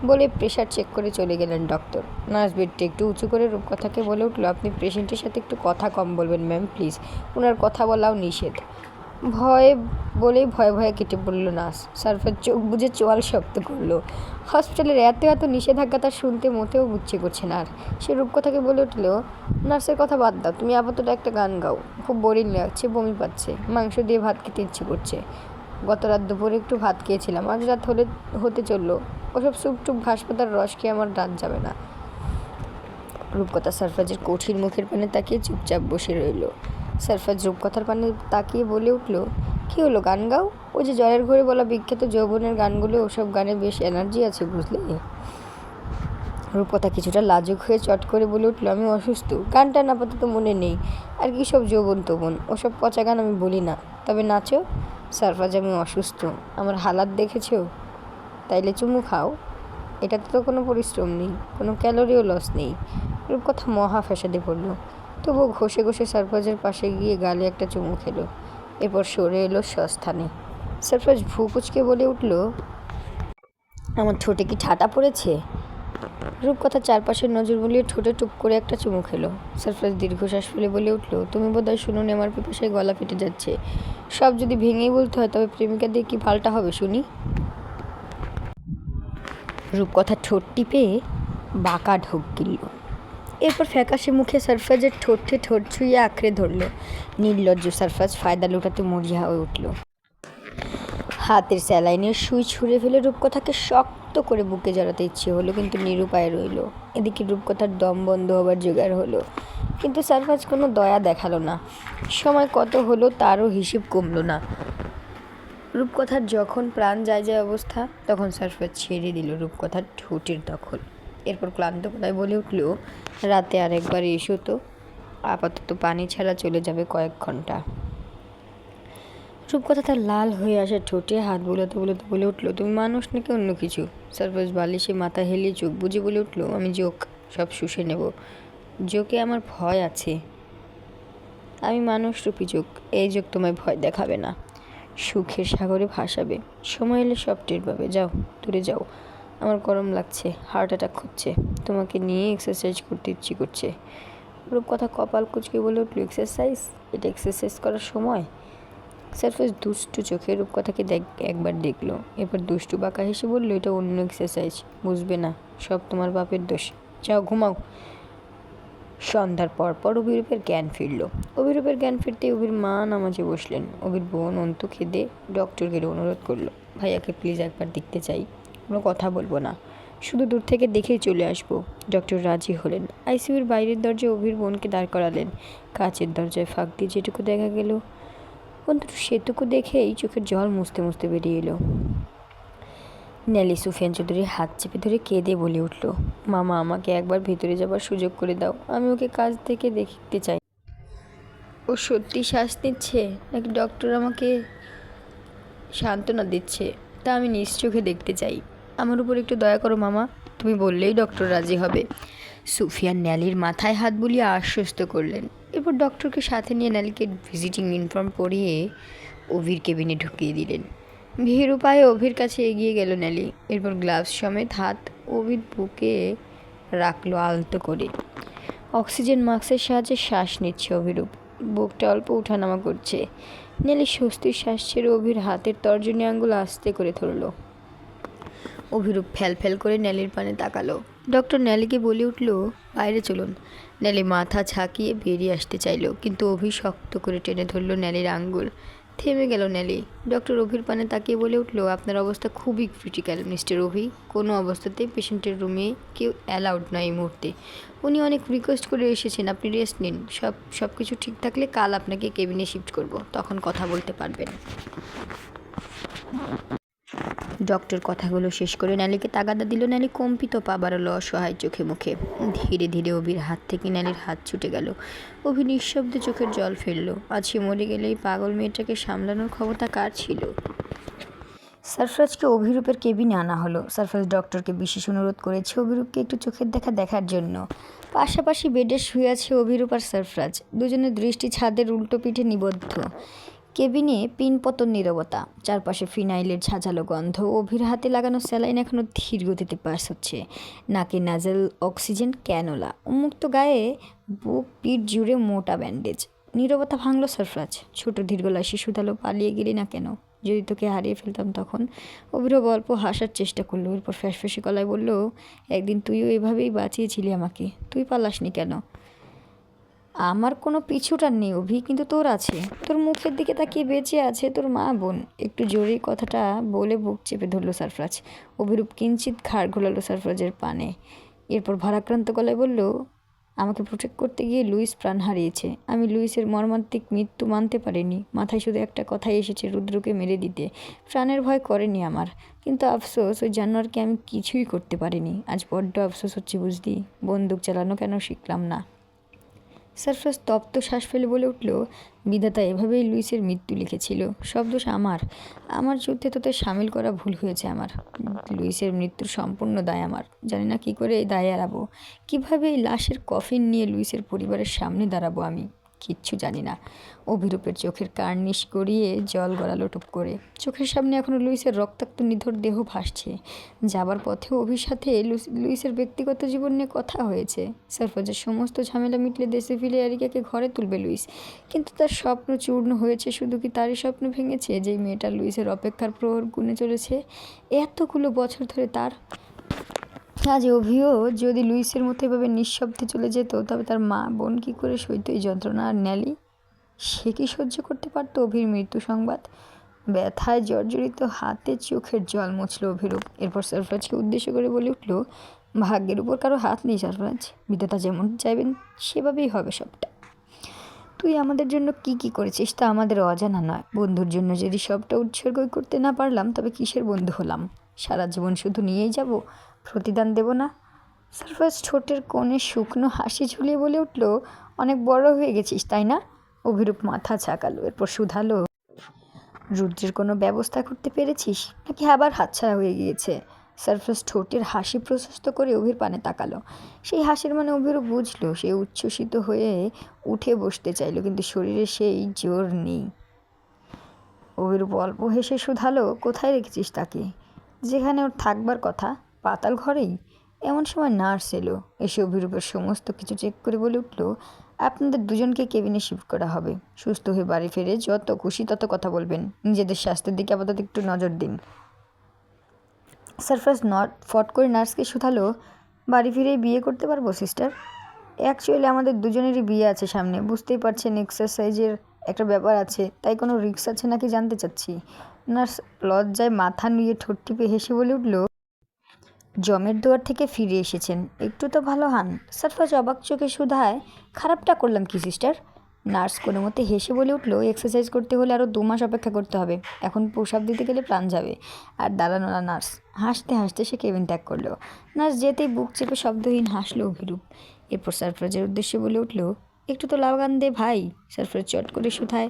বলে প্রেশার চেক করে চলে গেলেন ডক্টর। নার্স বেডটা একটু উঁচু করে রূপকথাকে বলে উঠলো, আপনি পেশেন্টের সাথে একটু কথা কম বলবেন ম্যাম প্লিজ, ওনার কথা বলাও নিষেধ। ভয়ে ভয়ে ভয়ে কেটে পড়ল নার্স। সারফরাজ চোখ বুজে চোয়াল শক্ত করলো। হসপিটালের এত এত নিষেধাজ্ঞা তার শুনতে মোটেও বুঝছে করছে না। আর সে রূপকথাকে বলে উঠল, নার্সের কথা বাদ দাও, তুমি আপাতত একটা গান গাও, খুব বোরিং লাগছে, বমি পাচ্ছে, মাংস দিয়ে ভাত খেতে ইচ্ছে করছে, গত রাত দুপুরে একটু ভাত খেয়েছিলাম, আজ রাত হতে চললো, ওসব স্যুপ টুপ ঘাস পাতার রস খেয়ে আমার রাত যাবে না। রূপকথা সারফরাজের কঠিন মুখের পানে তাকিয়ে চুপচাপ বসে রইল। সারফরাজ রূপকথার পানে তাকিয়ে বলে উঠল, কী হলো, গান গাও, ওই যে জলের ঘরে বলা বিখ্যাত যৌবনের গানগুলো, ওসব গানে বেশ এনার্জি আছে বুঝলে। রূপকথা কিছুটা লাজুক হয়ে চট করে বলে উঠল, আমি অসুস্থ, গানটা আপাতত মনে নেই, আর কি সব যৌবন তৌবন, ওসব পচা গান আমি বলি না, তবে নাচো। সারফরাজ, আমি অসুস্থ, আমার হালাত দেখেছো, তাইলে চুমু খাও, এটাতে তো কোনো পরিশ্রম নেই, কোনো ক্যালোরিও লস নেই। রূপকথা মহা ফ্যাসাদে পড়ল, তবুও ঘষে ঘষে সারফরাজের পাশে গিয়ে গালে একটা চুমু খেলো। এরপর সরে এলো স্বস্থানে। সারফরাজ ভ্রু কুঁচকে বলে উঠল, আমার ঠোঁটে কি ঠাটা পড়েছে? রূপকথা চারপাশের নজর বুলিয়ে ঠোঁটে টুপ করে একটা চুমু খেলো। সারফরাজ দীর্ঘশ্বাস ফেলে বলে উঠল, তুমি বোধহয় শুনুনি, আমার পিপাসায় গলা ফেটে যাচ্ছে, সব যদি ভেঙেই বলতে হয় তবে প্রেমিকা দিয়ে কি পাল্টা হবে শুনি। রূপকথা ঠোঁট টিপে বাঁকা ঢোক গিলল। এরপর ফ্যাকাশে মুখে সারফরাজের ঠোঁটে ঠোঁট ছুঁয়ে আঁকড়ে ধরল। নির্লজ্জ সারফরাজ ফায়দা লুটাতে মরিয়া হয়ে উঠল। হাতের স্যালাইনের সুই ছুঁড়ে ফেলে রূপকথাকে শক্ত করে বুকে জড়াতে ইচ্ছে হলো, কিন্তু নিরুপায় রইল। এদিকে রূপকথার দম বন্ধ হবার জোগাড় হলো, কিন্তু সারফরাজ কোনো দয়া দেখালো না। সময় কত হলো তারও হিসেব কমলো না। রূপকথার যখন প্রাণ যায় যায় অবস্থা, তখন সারফরাজ ছেড়ে দিল রূপকথার ঠোঁটের দখল। এরপর ক্লান্ত গলায় বলে উঠল, রাতে আরেকবার এসো তো, আপাতত পানি ছাড়া চলে যাবে কয়েক ঘন্টা। রূপকথা তার লাল হয়ে আসা ঠোঁটে হাত বোলাতে বোলাতে বলে উঠলো, তুমি মানুষ নাকি অন্য কিছু? সারফরাজ বালিশে মাথা হেলিয়ে চোখ বুজে বলে উঠলো, আমি জোক, সব শুষে নেব। জোকে আমার ভয় আছে। আমি মানুষরূপী জোক, এই জোক তোমায় ভয় দেখাবে না, সুখের সাগরে ভাসাবে। সময় এলে সব টের পাবে। যাও, দূরে যাও। আমার গরম লাগছে, হার্ট অ্যাটাক হচ্ছে। তোমাকে নিয়ে এক্সারসাইজ করতে ইচ্ছে করছে। রূপকথা কপাল কুঁচকে বলে উঠল, এক্সারসাইজ? এটা এক্সারসাইজ করার সময়? সারফেস দুষ্টু চোখে রূপকথাকে একবার দেখলো, এবার দুষ্টু বাঁকা হেসে বলল, এটা অন্য এক্সারসাইজ, বুঝবে না, সব তোমার বাপের দোষ। যাও ঘুমাও। সন্ধ্যার পর অভিরূপের জ্ঞান ফিরল। অভিরূপের জ্ঞান ফিরতে অভির মা নামাজে বসলেন। অভির বোন অন্তু খেদে ডক্টরকে অনুরোধ করলো, ভাইয়াকে প্লিজ একবার দেখতে চাই, কোনো কথা বলবো না, শুধু দূর থেকে দেখেই চলে আসবো। ডক্টর রাজি হলেন। আইসিইউর বাইরের দরজায় অভির বোনকে দাঁড় করালেন। কাচের দরজায় ফাঁক দিয়ে যেটুকু দেখা গেল, অন্তত সেটুকু দেখেই চোখের জল মুছতে মুছতে বেরিয়ে এলো। নেলি সুফিয়ান চৌধুরীর হাত চেপে ধরে কেঁদে বলে উঠল, মামা আমাকে একবার ভেতরে যাবার সুযোগ করে দাও, আমি ওকে কাছ থেকে দেখতে চাই। ও সত্যি শ্বাস নিচ্ছে নাকি ডক্টর আমাকে সান্ত্বনা দিচ্ছে, তা আমি নিজ চোখে দেখতে চাই। আমার উপর একটু দয়া করো মামা, তুমি বললেই ডক্টর রাজি হবে। সুফিয়ান ন্যালির মাথায় হাত বুলিয়ে আশ্বস্ত করলেন। এরপর ডক্টরকে সাথে নিয়ে ন্যালিকে ভিজিটিং ইনফর্ম পড়িয়ে অভির কেবিনে ঢুকিয়ে দিলেন। ভীরু পায়ে অভির কাছে এগিয়ে গেল ন্যালি। এরপর গ্লাভস সমেত হাত অভির বুকে রাখলো আলতো করে। অক্সিজেন মাস্কের সাহায্যে শ্বাস নিচ্ছে অভিরূপ, বুকটা অল্প উঠানামা করছে। নেলি স্বস্তির শ্বাস ছেড়ে অভির হাতের তর্জনী আঙ্গুল আস্তে করে ধরল। অভিরূপ ফ্যাল করে ন্যালির পানে তাকালো। ডক্টর ন্যালিকে বলে উঠল, বাইরে চলুন। ন্যালি মাথা ঝাঁকিয়ে বেরিয়ে আসতে চাইল, কিন্তু অভি শক্ত করে টেনে ধরল ন্যালির আঙ্গুল। থেমে গেল ন্যালি। ডক্টর অভির পানে তাকিয়ে বলে উঠল, আপনার অবস্থা খুবই ক্রিটিক্যাল মিস্টার অভি, কোনো অবস্থাতেই পেশেন্টের রুমে কেউ অ্যালাউড নয় এই মুহূর্তে। উনি অনেক রিকোয়েস্ট করে এসেছেন, আপনি রেস্ট নিন। সব কিছু ঠিক থাকলে কাল আপনাকে কেবিনে শিফট করব, তখন কথা বলতে পারবেন। ডক্টর কথাগুলো শেষ করে ন্যালিকে তাগাদা দিল। ন্যালি কম্পিত পা বাড়ালো অসহায় চোখে মুখে। ধীরে ধীরে অভির হাত থেকে ন্যালির হাত ছুটে গেল। অভি নিঃশব্দে চোখের জল ফেলল। আজ সে মরে গেলে এই পাগল মেয়েটাকে সামলানোর ক্ষমতা কার ছিল? সারফরাজকে অভিরূপের কেবিনে আনা হলো। সারফরাজ ডক্টরকে বিশেষ অনুরোধ করেছে অভিরূপকে একটু চোখের দেখা দেখার জন্য। পাশাপাশি বেডে শুয়ে আছে অভিরূপ আর সারফরাজ, দুজনের দৃষ্টি ছাদের উল্টো পিঠে নিবদ্ধ। কেবিনে পিনপতন নীরবতা, চারপাশে ফিনাইলের ঝাঁঝালো গন্ধ। অভির হাতে লাগানো স্যালাইন এখনও ধীর গতিতে পাস হচ্ছে। নাকে নাজেল অক্সিজেন ক্যানোলা, উন্মুক্ত গায়ে বুক পিঠ জুড়ে মোটা ব্যান্ডেজ। নীরবতা ভাঙল সারফরাজ। ছোট দীর্ঘলায় শিশুদালো, পালিয়ে গেলি না কেন? যদি তোকে হারিয়ে ফেলতাম তখন? অভিরূপ অল্প হাসার চেষ্টা করলো, এরপর ফ্যাসফ্যাসে গলায় বলল, একদিন তুইও এভাবেই বাঁচিয়েছিলি আমাকে, তুই পালাসনি কেন? আমার কোনো পিছুটার নেই অভি, কিন্তু তোর আছে। তোর মুখের দিকে তাকিয়ে বেঁচে আছে তোর মা বোন। একটু জোরেই কথাটা বলে বুক চেপে ধরল সারফরাজ। অভিরূপ কিঞ্চিত ঘাড় ঘোলালো সারফরাজের পানে। এরপর ভারাক্রান্ত গলায় বলল, আমাকে প্রোটেক্ট করতে গিয়ে লুইস প্রাণ হারিয়েছে। আমি লুইসের মর্মান্তিক মৃত্যু মানতে পারিনি। মাথায় শুধু একটা কথাই এসেছে, রুদ্রকে মেরে দিতে। প্রাণের ভয় করেনি আমার, কিন্তু আফসোস ওই জানোয়ারকে আমি কিছুই করতে পারিনি। আজ বড্ড আফসোস হচ্ছে বুঝলি, বন্দুক চালানো কেন শিখলাম না। সারফরাজ তপ্ত শ্বাস ফেলে বলে উঠল, বিধাতা এভাবেই লুইসের মৃত্যু লিখেছিল। সব দোষ আমার যুদ্ধে তোদের সামিল করা ভুল হয়েছে আমার। লুইসের মৃত্যুর সম্পূর্ণ দায় আমার। জানি না কী করে এই দায় এড়াবো, কীভাবে এই লাশের কফিন নিয়ে লুইসের পরিবারের সামনে দাঁড়াবো আমি, কিচ্ছু জানি না। অভিরূপের চোখের কার্নিশ গড়িয়ে জল গড়ালো টুপ করে। চোখের সামনে এখনও লুইসের রক্তাক্ত নিথর দেহ ভাসছে। যাবার পথে অভির সাথে লুইসের ব্যক্তিগত জীবন নিয়ে কথা হয়েছে। সারফরাজের সমস্ত ঝামেলা মিটলে দেশে ফিরে এরিকাকে ঘরে তুলবে লুইস, কিন্তু তার স্বপ্ন চূর্ণ হয়েছে। শুধু কি তারই স্বপ্ন ভেঙেছে, যেই মেয়েটা লুইসের অপেক্ষার প্রহর গুনে চলেছে এতগুলো বছর ধরে তার? আজ অভিও যদি লুইসের মতো এভাবে নিঃশব্দে চলে যেত, তবে তার মা বোন কী করে সইত এই যন্ত্রণা? আর ন্যালি, সে কি সহ্য করতে পারতো অভির মৃত্যু সংবাদ? ব্যথায় জর্জরিত হাতে চোখের জল মুছল অভিরূপ। এরপর সারফরাজকে উদ্দেশ্য করে বলে উঠল, ভাগ্যের উপর কারো হাত নেই সারফরাজ, বিধাতা যেমন চাইবেন সেভাবেই হবে সবটা। তুই আমাদের জন্য কি করেছিস তা আমাদের অজানা নয়। বন্ধুর জন্য যদি সবটা উৎসর্গই করতে না পারলাম, তবে কিসের বন্ধু হলাম? সারা জীবন শুধু নিয়েই যাব, প্রতিদান দেব না? সারফরাজ ঠোঁটের কোণে শুকনো হাসি ঝুলিয়ে বলে উঠল, অনেক বড় হয়ে গেছিস তাই না? অভিরূপ মাথা ঝাঁকালো, এরপর শুধালো, রুদ্রের কোনো ব্যবস্থা করতে পেরেছিস নাকি আবার হাতছাড়া হয়ে গিয়েছে? সারফারাজ ঠোঁটের হাসি প্রশস্ত করে অভির পানে তাকালো। সেই হাসির মানে অভিরও বুঝলো। সে উচ্ছ্বসিত হয়ে উঠে বসতে চাইল, কিন্তু শরীরে সেই জোর নেই। অভিরূপ অল্প হেসে শুধালো, কোথায় রেখেছিস তাকে? যেখানে ওর থাকবার কথা, পাতাল ঘরেই। এমন সময় নার্স এলো, এসে অভিরূপের সমস্ত কিছু চেক করে বলে উঠল, আপনাদের দুজনকে কেবিনে শিফট করা হবে। সুস্থ হয়ে বাড়ি ফিরে যত খুশি তত কথা বলবেন, নিজেদের স্বাস্থ্যের দিকে আপাতত একটু নজর দিন। সারফারাজ ফট করে নার্সকে শুধালো, বাড়ি ফিরেই বিয়ে করতে পারবো সিস্টার? অ্যাকচুয়ালি আমাদের দুজনেরই বিয়ে আছে সামনে, বুঝতেই পারছেন এক্সারসাইজের একটা ব্যাপার আছে, তাই কোনো রিস্ক আছে নাকি জানতে চাচ্ছি। নার্স লজ্জায় মাথা নুয়ে ঠোঁট টিপে হেসে বলে উঠল, জমের দুয়ার থেকে ফিরে এসেছেন, একটু তো ভালো হান। সারফারাজ অবাক চোখে শুধায়, খারাপটা করলাম কি সিস্টার? নার্স কোনো মতে হেসে বলে উঠল, এক্সারসাইজ করতে হলে আরও 2 মাস অপেক্ষা করতে হবে, এখন প্রসাব দিতে গেলে প্রাণ যাবে। আর দাঁড়ানো না নার্স। হাসতে হাসতে সে কেবিন ত্যাগ করলো। নার্স যেতেই বুক চেপে শব্দহীন হাসলো অভিরূপ। এরপর সারফারাজের উদ্দেশ্যে বলে উঠল, একটু তো লাগাম দে ভাই। সারফারাজ চট করে শুধায়,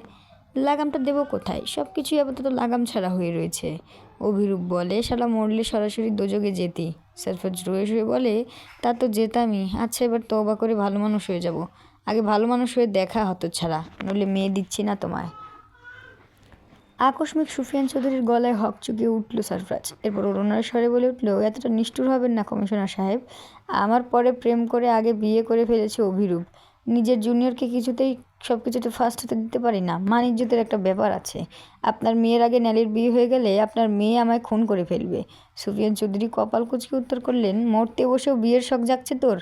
লাগামটা দেবো কোথায়? সব কিছুই আপাতত লাগাম ছাড়া হয়ে রয়েছে। অভিরূপ বলে, শালা মরলে সরাসরি দোজগে যেতি। সারফারাজ রয়ে শুয়ে বলে, তা তো যেতামই। আচ্ছা এবার তওবা করে ভালো মানুষ হয়ে যাব। আগে ভালো মানুষ হয়ে দেখা হতচ্ছাড়া, নইলে মেয়ে দিচ্ছি না তোমায়। আকস্মিক সুফিয়ান চৌধুরীর গলায় হকচকিয়ে উঠল সারফারাজ। এরপর অরুণার স্বরে বলে উঠল, এতটা নিষ্ঠুর হবেন না কমিশনার সাহেব। আমার পরে প্রেম করে আগে বিয়ে করে ফেলেছে অভিরূপ। নিজের জুনিয়রকে কিছুতেই সব কিছুতে ফার্স্ট হতে দিতে পারি না। মান ইজ্জতের একটা ব্যাপার আছে। আপনার মেয়ের আগে ন্যালির বিয়ে হয়ে গেলে আপনার মেয়ে আমায় খুন করে ফেলবে। সুফিয়ান চৌধুরী কপাল কুঁচকে উত্তর করলেন, মরতে বসেও বিয়ের শখ জাগছে তোর?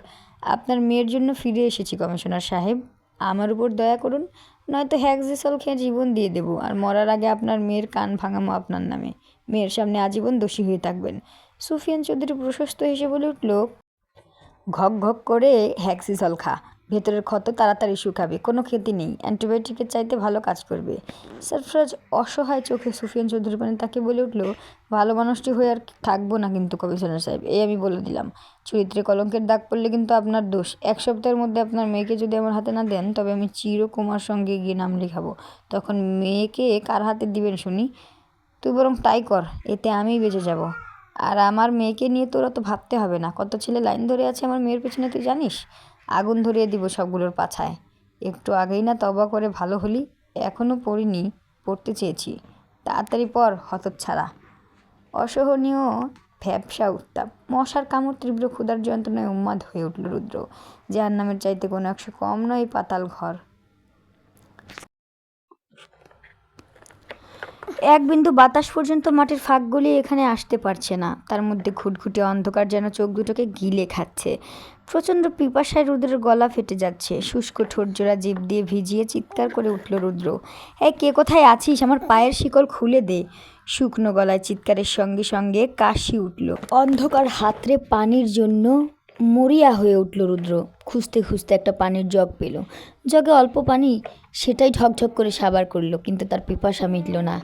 আপনার মেয়ের জন্য ফিরে এসেছি কমিশনার সাহেব, আমার উপর দয়া করুন, নয়তো হ্যাক্সিসল খেয়ে জীবন দিয়ে দেবো। আর মরার আগে আপনার মেয়ের কান ভাঙামো আপনার নামে। মেয়ের সামনে আজীবন দোষী হয়ে থাকবেন। সুফিয়ান চৌধুরী প্রশস্ত হেসে বলে উঠল, ঘক ঘক করে হ্যাক্সিসল খা, ভেতরের ক্ষত তাড়াতাড়ি শুকাবে, কোনো ক্ষতি নেই, অ্যান্টিবায়োটিকের চাইতে ভালো কাজ করবে। সারফারাজ অসহায় চোখে সুফিয়ান চৌধুরীর পানে তাকে বলে উঠল, ভালো মানুষটি হয়ে আর থাকবো না কিন্তু কমিশনার সাহেব, এই আমি বলে দিলাম। চরিত্রে কলঙ্কের দাগ পড়লে কিন্তু আপনার দোষ। 1 সপ্তাহের মধ্যে আপনার মেয়েকে যদি আমার হাতে না দেন, তবে আমি চিরকুমার সঙ্গে গিয়ে নাম লেখাবো। তখন মেয়েকে কার হাতে দিবেন শুনি? তুই বরং তাই কর, এতে আমিই বেঁচে যাব। আর আমার মেয়েকে নিয়ে তোর অত ভাবতে হবে না। কত ছেলে লাইন ধরে আছে আমার মেয়ের পেছনে তুই জানিস? আগুন ধরিয়ে দিব সবগুলোর পাছায়। একটু আগেই না তওবা করে ভালো হলি, এখনও পড়িনি, পড়তে চেয়েছি। তাড়াতাড়ি পর হতচ্ছাড়া। অসহনীয় ভ্যাপসা উত্তাপ, মশার কামড়, তীব্র ক্ষুধার যন্ত্রণায় উন্মাদ হয়ে উঠল রুদ্র। জাহান্নামের চাইতে কোনো 100 কম নয় পাতাল ঘর। এক বিন্দু বাতাস পর্যন্ত মাটির ফাঁক গলিয়ে এখানে আসতে পারছে না। তার মধ্যে ঘুটঘুটে অন্ধকার যেন চোখ দুটোকে গিলে খাচ্ছে। প্রচণ্ড পিপাসায় রুদ্রের গলা ফেটে যাচ্ছে। শুষ্ক ঠোঁটজোড়া জিভ দিয়ে ভিজিয়ে চিৎকার করে উঠল রুদ্র, এই কে কোথায় আছিস? আমার পায়ের শিকল খুলে দে। শুকনো গলায় চিৎকারের সঙ্গে সঙ্গে কাশি উঠল। অন্ধকার হাতড়ে পানির জন্য মরিয়া হয়ে উঠল রুদ্র। খুঁজতে খুঁজতে একটা পানির জগ পেল। জগে অল্প পানি, সেটাই ঝকঝক করে সাবার করলো, কিন্তু তার পিপাসা মিটল না।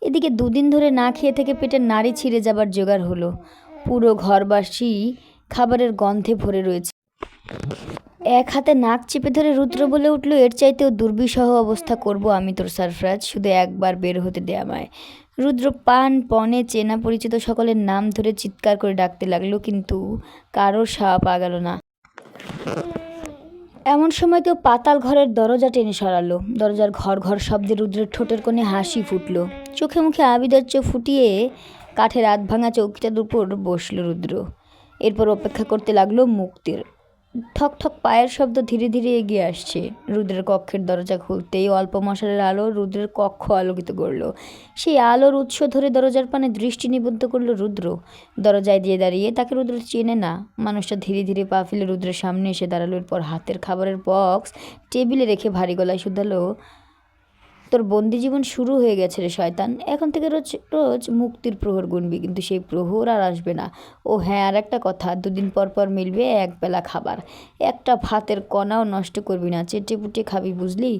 এদিকে 2 দিন ধরে না খেয়ে থেকে পেটের নাড়ি ছিঁড়ে যাবার জোগাড় হলো। পুরো ঘরবাসী খাবারের গন্ধে ভরে রয়েছে। এক হাতে নাক চেপে ধরে রুদ্র বলে উঠল, এর চাইতেও দুর্বিষহ অবস্থা করব আমি তোর সারফারাজ, শুধু একবার বের হতে দে আমায়। রুদ্র পান পণে চেনা পরিচিত সকলের নাম ধরে চিৎকার করে ডাকতে লাগলো, কিন্তু কারোর সাড়া পাওয়া গেল না। এমন সময় কেউ পাতাল ঘরের দরজা টেনে সরালো। দরজার ঘর ঘর শব্দে রুদ্রের ঠোঁটের কোণে হাসি ফুটল। চোখে মুখে আবিদার চোখ ফুটিয়ে কাঠের আধ ভাঙা চৌকিটার উপর বসল রুদ্র। এরপর অপেক্ষা করতে লাগলো মুক্তির। ঠক ঠক পায়ের শব্দ ধীরে ধীরে এগিয়ে আসছে। রুদ্রের কক্ষের দরজা খুলতেই অল্প মশালের আলো রুদ্রের কক্ষ আলোকিত করল। সেই আলোর উৎস ধরে দরজার পানে দৃষ্টি নিবদ্ধ করল রুদ্র। দরজায় দিয়ে দাঁড়িয়ে তাকে রুদ্র চেনে না। মানুষটা ধীরে ধীরে পা ফেলে রুদ্রের সামনে এসে দাঁড়ালো। এরপর হাতের খাবারের বক্স টেবিলে রেখে ভারী গলায় শুধালো, তোর বন্দি জীবন শুরু হয়ে গেছে রে শয়তান। এখন থেকে রোজ রোজ মুক্তির প্রহর গুনবি, কিন্তু সেই প্রহর আর আসবে না। ও হ্যাঁ, আর একটা কথা, 2 দিন পর পর মিলবে 1 বেলা খাবার। একটা ভাতের কণাও নষ্ট করবি না, চেটে পুটে খাবি, বুঝলি?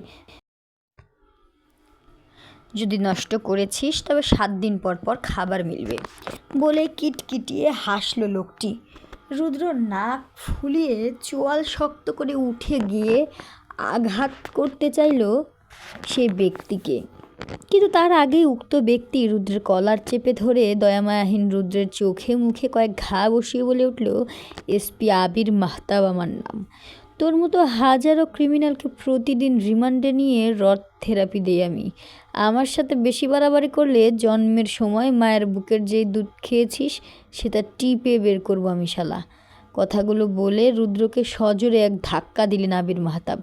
যদি নষ্ট করেছিস তবে 7 দিন পর পর খাবার মিলবে। বলে কিটকিটিয়ে হাসলো লোকটি। রুদ্র নাক ফুলিয়ে চোয়াল শক্ত করে উঠে গিয়ে আঘাত করতে চাইল সেই ব্যক্তিকে। কিন্তু তার আগেই উক্ত ব্যক্তি রুদ্রের কলার চেপে ধরে দয়ামায়াহীন রুদ্রের চোখে মুখে কয়েক ঘা বসিয়ে বলে উঠল, এসপি আবির মাহতাব আমার নাম। তোর মতো হাজারো ক্রিমিনালকে প্রতিদিন রিমান্ডে নিয়ে রড থেরাপি দেই আমি। আমার সাথে বেশি বাড়াবাড়ি করলে জন্মের সময় মায়ের বুকের যেই দুধ খেয়েছিস সেটা টিপে বের করবো আমি শালা। কথাগুলো বলে রুদ্রকে সজোরে এক ধাক্কা দিলেন আবির মাহতাব।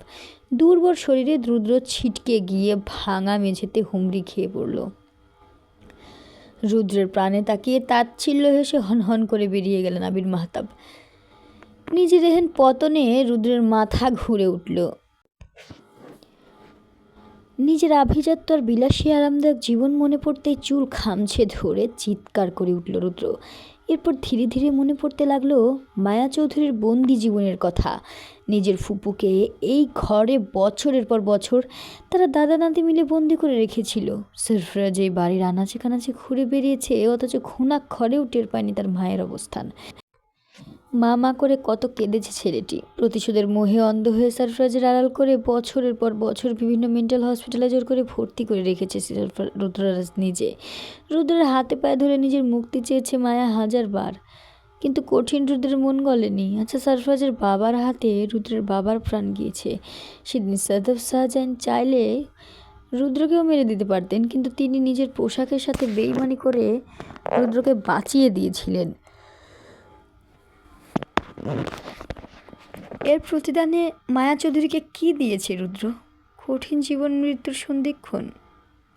দুর্বল শরীরে রুদ্র ছিটকে গিয়ে ভাঙা মেঝেতে হুমড়ি খেয়ে পড়ল। রুদ্রের প্রাণে তাকিয়ে তাচ্ছিল্য হেসে হনহন করে বেরিয়ে গেলেন আবির মাহতাব। নিজের এহেন পতনে রুদ্রের মাথা ঘুরে উঠল। নিজের আভিজাত্য আর বিলাসী আরামদায়ক জীবন মনে পড়তেই চুল খামছে ধরে চিৎকার করে উঠল রুদ্র। এরপর ধীরে ধীরে মনে পড়তে লাগলো মায়া চৌধুরীর বন্দি জীবনের কথা। নিজের ফুপুকে এই ঘরে বছরের পর বছর তারা দাদা দাদি মিলে বন্দি করে রেখেছিল। সরফরাজ এই বাড়ির আনাচে কানাচে ঘুরে বেরিয়েছে, অথচ ঘরেও টের পায়নি তার মায়ের অবস্থান। মা মা করে কত কেঁদেছে ছেলেটি। প্রতিশোধের মোহে অন্ধ হয়ে সরফরাজের আড়াল করে বছরের পর বছর বিভিন্ন মেন্টাল হসপিটালে জোর করে ভর্তি করে রেখেছে রুদ্ররাজ নিজে। রুদ্রের হাতে পায়ে ধরে নিজের মুক্তি চেয়েছে মায়া হাজারবার, কিন্তু কঠিন রুদ্রের মন গলেনি। আচ্ছা, সরফরাজের বাবার হাতে রুদ্রের বাবার প্রাণ গিয়েছে। সেদিন সাদফ শাহজাহান চাইলে রুদ্রকেও মেরে দিতে পারতেন, কিন্তু তিনি নিজের পোশাকের সাথে বেইমানি করে রুদ্রকে বাঁচিয়ে দিয়েছিলেন। এর প্রতিদানে মায়া চৌধুরীকে কি দিয়েছে রুদ্র? কঠিন জীবন মৃত্যুর সন্ধিক্ষণ।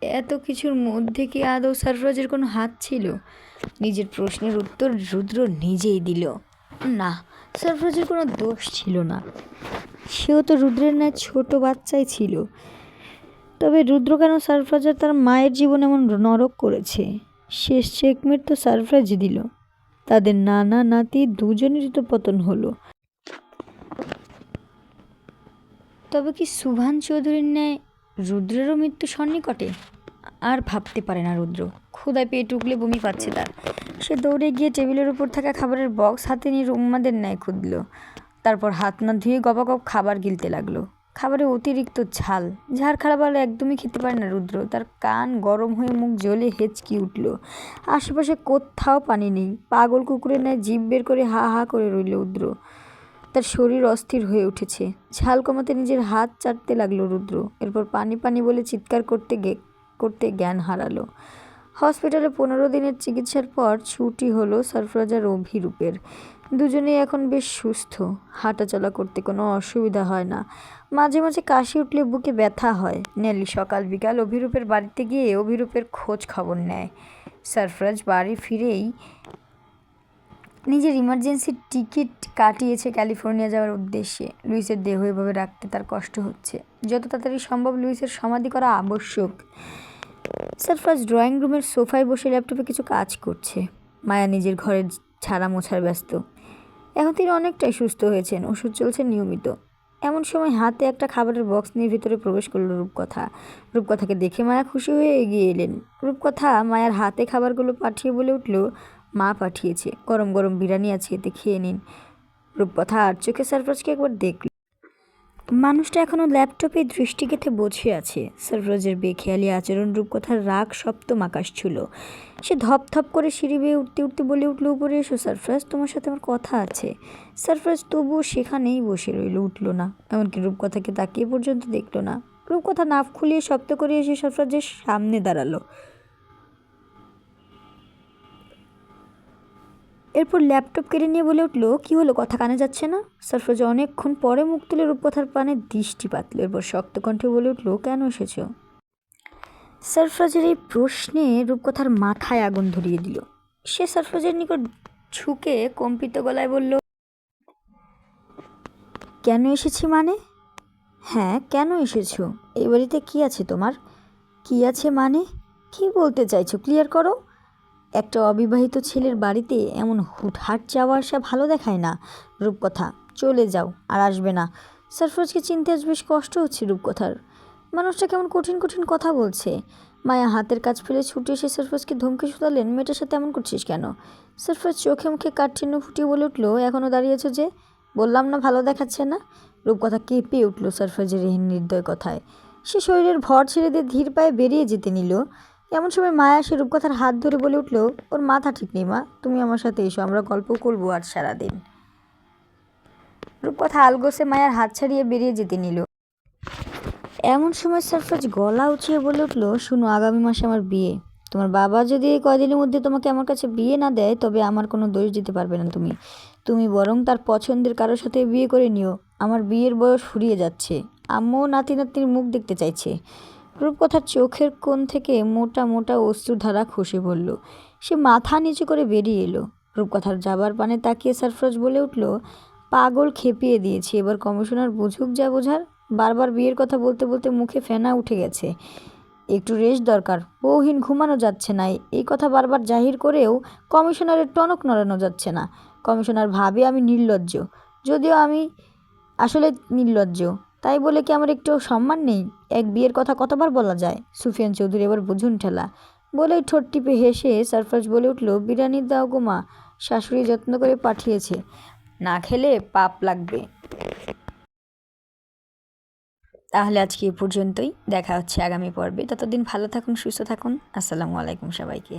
এত কিছুর মধ্যে কি আদৌ সরফরাজের কোনো হাত ছিল? নিজের প্রশ্নের উত্তর রুদ্র নিজেই দিল। না, সরফরাজের কোনো দোষ ছিল না। সেও তো রুদ্রের ন্যায় ছোট বাচ্চাই ছিল। তবে রুদ্র কেন সরফরাজের তার মায়ের জীবন এমন নরক করেছে? শেষ চেকমেট তো সরফরাজ দিল। তাদের নানা নাতি দুজনেরই তো পতন হলো। তবে কি সুভান চৌধুরীর ন্যায় রুদ্রেরও মৃত্যু সন্নিকটে? আর ভাবতে পারে না রুদ্র। ক্ষুধায় পেট উগলে বমি পাচ্ছে তার। সে দৌড়ে গিয়ে টেবিলের উপর থাকা খাবারের বক্স হাতে নিয়ে উম্মাদের ন্যায় খুঁজল। তারপর হাত না ধুয়ে গপাগপ খাবার গিলতে লাগলো। খাবারে অতিরিক্ত ঝাল খাবার একদমই খেতে পারে না রুদ্র। তার কান গরম হয়ে মুখ জ্বলে হেঁচকি উঠল। আশেপাশে কোথাও পানি নেই। পাগল কুকুরের ন্যায় জিভ বের করে হা হা করে রইল রুদ্র। তার শরীর অস্থির হয়ে উঠেছে। ঝাল কমাতে নিজের হাত চাটতে লাগলো রুদ্র। এরপর পানি পানি বলে চিৎকার করতে জ্ঞান হারালো। হসপিটালে 15 দিনের চিকিৎসার পর ছুটি হলো সরফরাজ আর অভিরূপের। দুজনেই এখন বেশ সুস্থ। হাঁটাচলা করতে কোনো অসুবিধা হয় না। মাঝে মাঝে কাশি উঠলে বুকে ব্যথা হয়। নেলি সকাল বিকাল অভিরূপের বাড়িতে গিয়ে অভিরূপের খোঁজ খবর নেয়। সরফরাজ বাড়ি ফিরেই নিজের ইমার্জেন্সি টিকিট কাটিয়েছে ক্যালিফোর্নিয়া যাওয়ার উদ্দেশ্যে। লুইসের দেহ এভাবে রাখতে তার কষ্ট হচ্ছে। যত তাড়াতাড়ি সম্ভব লুইসের সমাধি করা আবশ্যক। সরফরাজ ড্রয়িং রুমের সোফায় বসে ল্যাপটপে কিছু কাজ করছে। মায়া নিজের ঘরের ছাড়া মোছার ব্যস্ত। এখন তিনি অনেকটাই সুস্থ হয়েছেন, ওষুধ চলছে নিয়মিত। এমন সময় হাতে একটা খাবারের বক্স নিয়ে ভিতরে প্রবেশ করল রূপকথা। রূপকথাকে দেখে মায়া খুশি হয়ে এগিয়ে এলেন। রূপকথা মায়ার হাতে খাবারগুলো পাঠিয়ে বলে উঠল, মা পাঠিয়েছে, গরম গরম বিরিয়ানি আছে, এতে খেয়ে নিন। রূপকথা আর চোখে সরফরাজকে একবার দেখল। মানুষটা এখনও ল্যাপটপে দৃষ্টি গেঁথে বসে আছে। সরফরাজের বেখেয়ালি আচরণ রূপকথার রাগ সপ্তম আকাশ ছুঁল। সে ধপ করে সিঁড়ি বেয়ে উঠতে উঠতে বলে উঠল, উপরে এসো সরফরাজ, তোমার সাথে আমার কথা আছে। সরফরাজ তবুও সেখানেই বসে রইল, উঠল না। এমনকি রূপকথাকে তাকিয়ে পর্যন্ত দেখল না। রূপকথা নাক খুলিয়ে শক্ত করে এসে সরফরাজের সামনে দাঁড়ালো। এরপর ল্যাপটপ কেড়ে নিয়ে বলে উঠল, কি হলো, কথা কানে যাচ্ছে না? সরফরাজ অনেকক্ষণ পরে মুখ তুলে রূপকথার পানে দৃষ্টি পাতল। এরপর শক্ত কণ্ঠে বলে উঠল, কেন এসেছ? সরফরাজের এই প্রশ্নে রূপকথার মাথায় আগুন ধরিয়ে দিল। সে সরফরাজের নিকট ঝুঁকে কম্পিত গলায় বলল, কেন এসেছি মানে? হ্যাঁ, কেন এসেছো? এই বাড়িতে কি আছে তোমার? কি আছে মানে? কি বলতে চাইছো, ক্লিয়ার করো। একটা অবিবাহিত ছেলের বাড়িতে এমন হুটহাট যাওয়া আসা ভালো দেখায় না। রূপকথা, চলে যাও, আর আসবে না। সরফরাজকে চিনতে আজ বেশ কষ্ট হচ্ছে রূপকথার। মানুষটা কেমন কঠিন কঠিন কথা বলছে। মায়া হাতের কাজ ফেলে ছুটে এসে সরফরাজকে ধমকে শুধালেন, মেয়েটার সাথে এমন করছিস কেন? সরফরাজ চোখে মুখে কাঠচিহ্ন ফুটিয়ে বলে উঠল, এখনও দাঁড়িয়েছো যে? বললাম না ভালো দেখাচ্ছে না। রূপকথা কেঁপে উঠল সরফরাজের এই নির্দয় কথায়। সে শরীরের ভর ছেড়ে দিয়ে ধীর পায়ে বেরিয়ে যেতে নিল। এমন সময় মায়া সে রূপকথার হাত ধরে বলে উঠল, ওর মাথা ঠিক নেই মা, তুমি আমার সাথে এসো, আমরা গল্প করবো আজ সারাদিন। রূপকথা আলগোসে মায়ার হাত ছাড়িয়ে বেরিয়ে যেতে নিল। এমন সময় সারফরাজ গলা উঁচিয়ে বলে উঠল, শুনো, আগামী মাসে আমার বিয়ে। তোমার বাবা যদি এই কয়দিনের মধ্যে তোমাকে আমার কাছে বিয়ে না দেয় তবে আমার কোনো দোষ দিতে পারবে না তুমি। তুমি বরং তার পছন্দের কারোর সাথে বিয়ে করে নিও। আমার বিয়ের বয়স ফুরিয়ে যাচ্ছে। আম্মু নাতি নাতনির মুখ দেখতে চাইছে। রূপকথার চোখের কোণ থেকে মোটা মোটা অশ্রুধারা খসে পড়ল। সে মাথা নিচু করে বেরিয়ে এলো। রূপকথার যাবার পানে তাকিয়ে সারফরাজ বলে উঠল, পাগল খেপিয়ে দিয়েছি, এবার কমিশনার বুঝুক যা বোঝার। বারবার বিয়ের কথা বলতে বলতে মুখে ফেনা উঠে গেছে। একটু রেস্ট দরকার, বউহীন ঘুমানো যাচ্ছে না। এই কথা বারবার জাহির করেও কমিশনারের টনক নড়ানো যাচ্ছে না। কমিশনার ভাবে আমি নির্লজ্জ, যদিও আমি আসলে নির্লজ্জ। তাই বলে কি আমার একটু সম্মান নেই? এক বিয়ের কথা কতবার বলা যায়? সুফিয়ান চৌধুরী এবার বুঝুন ঠেলা। বলেই ঠোঁট টিপে হেসে সারফরাজ বলে উঠল, বিরিয়ানি দাও গো মা, শাশুড়ি যত্ন করে পাঠিয়েছে, না খেলে পাপ লাগবে। তাহলে আজকে এ পর্যন্তই, দেখা হচ্ছে আগামী পর্বে। ততদিন ভালো থাকুন, সুস্থ থাকুন। আসসালামু আলাইকুম সবাইকে।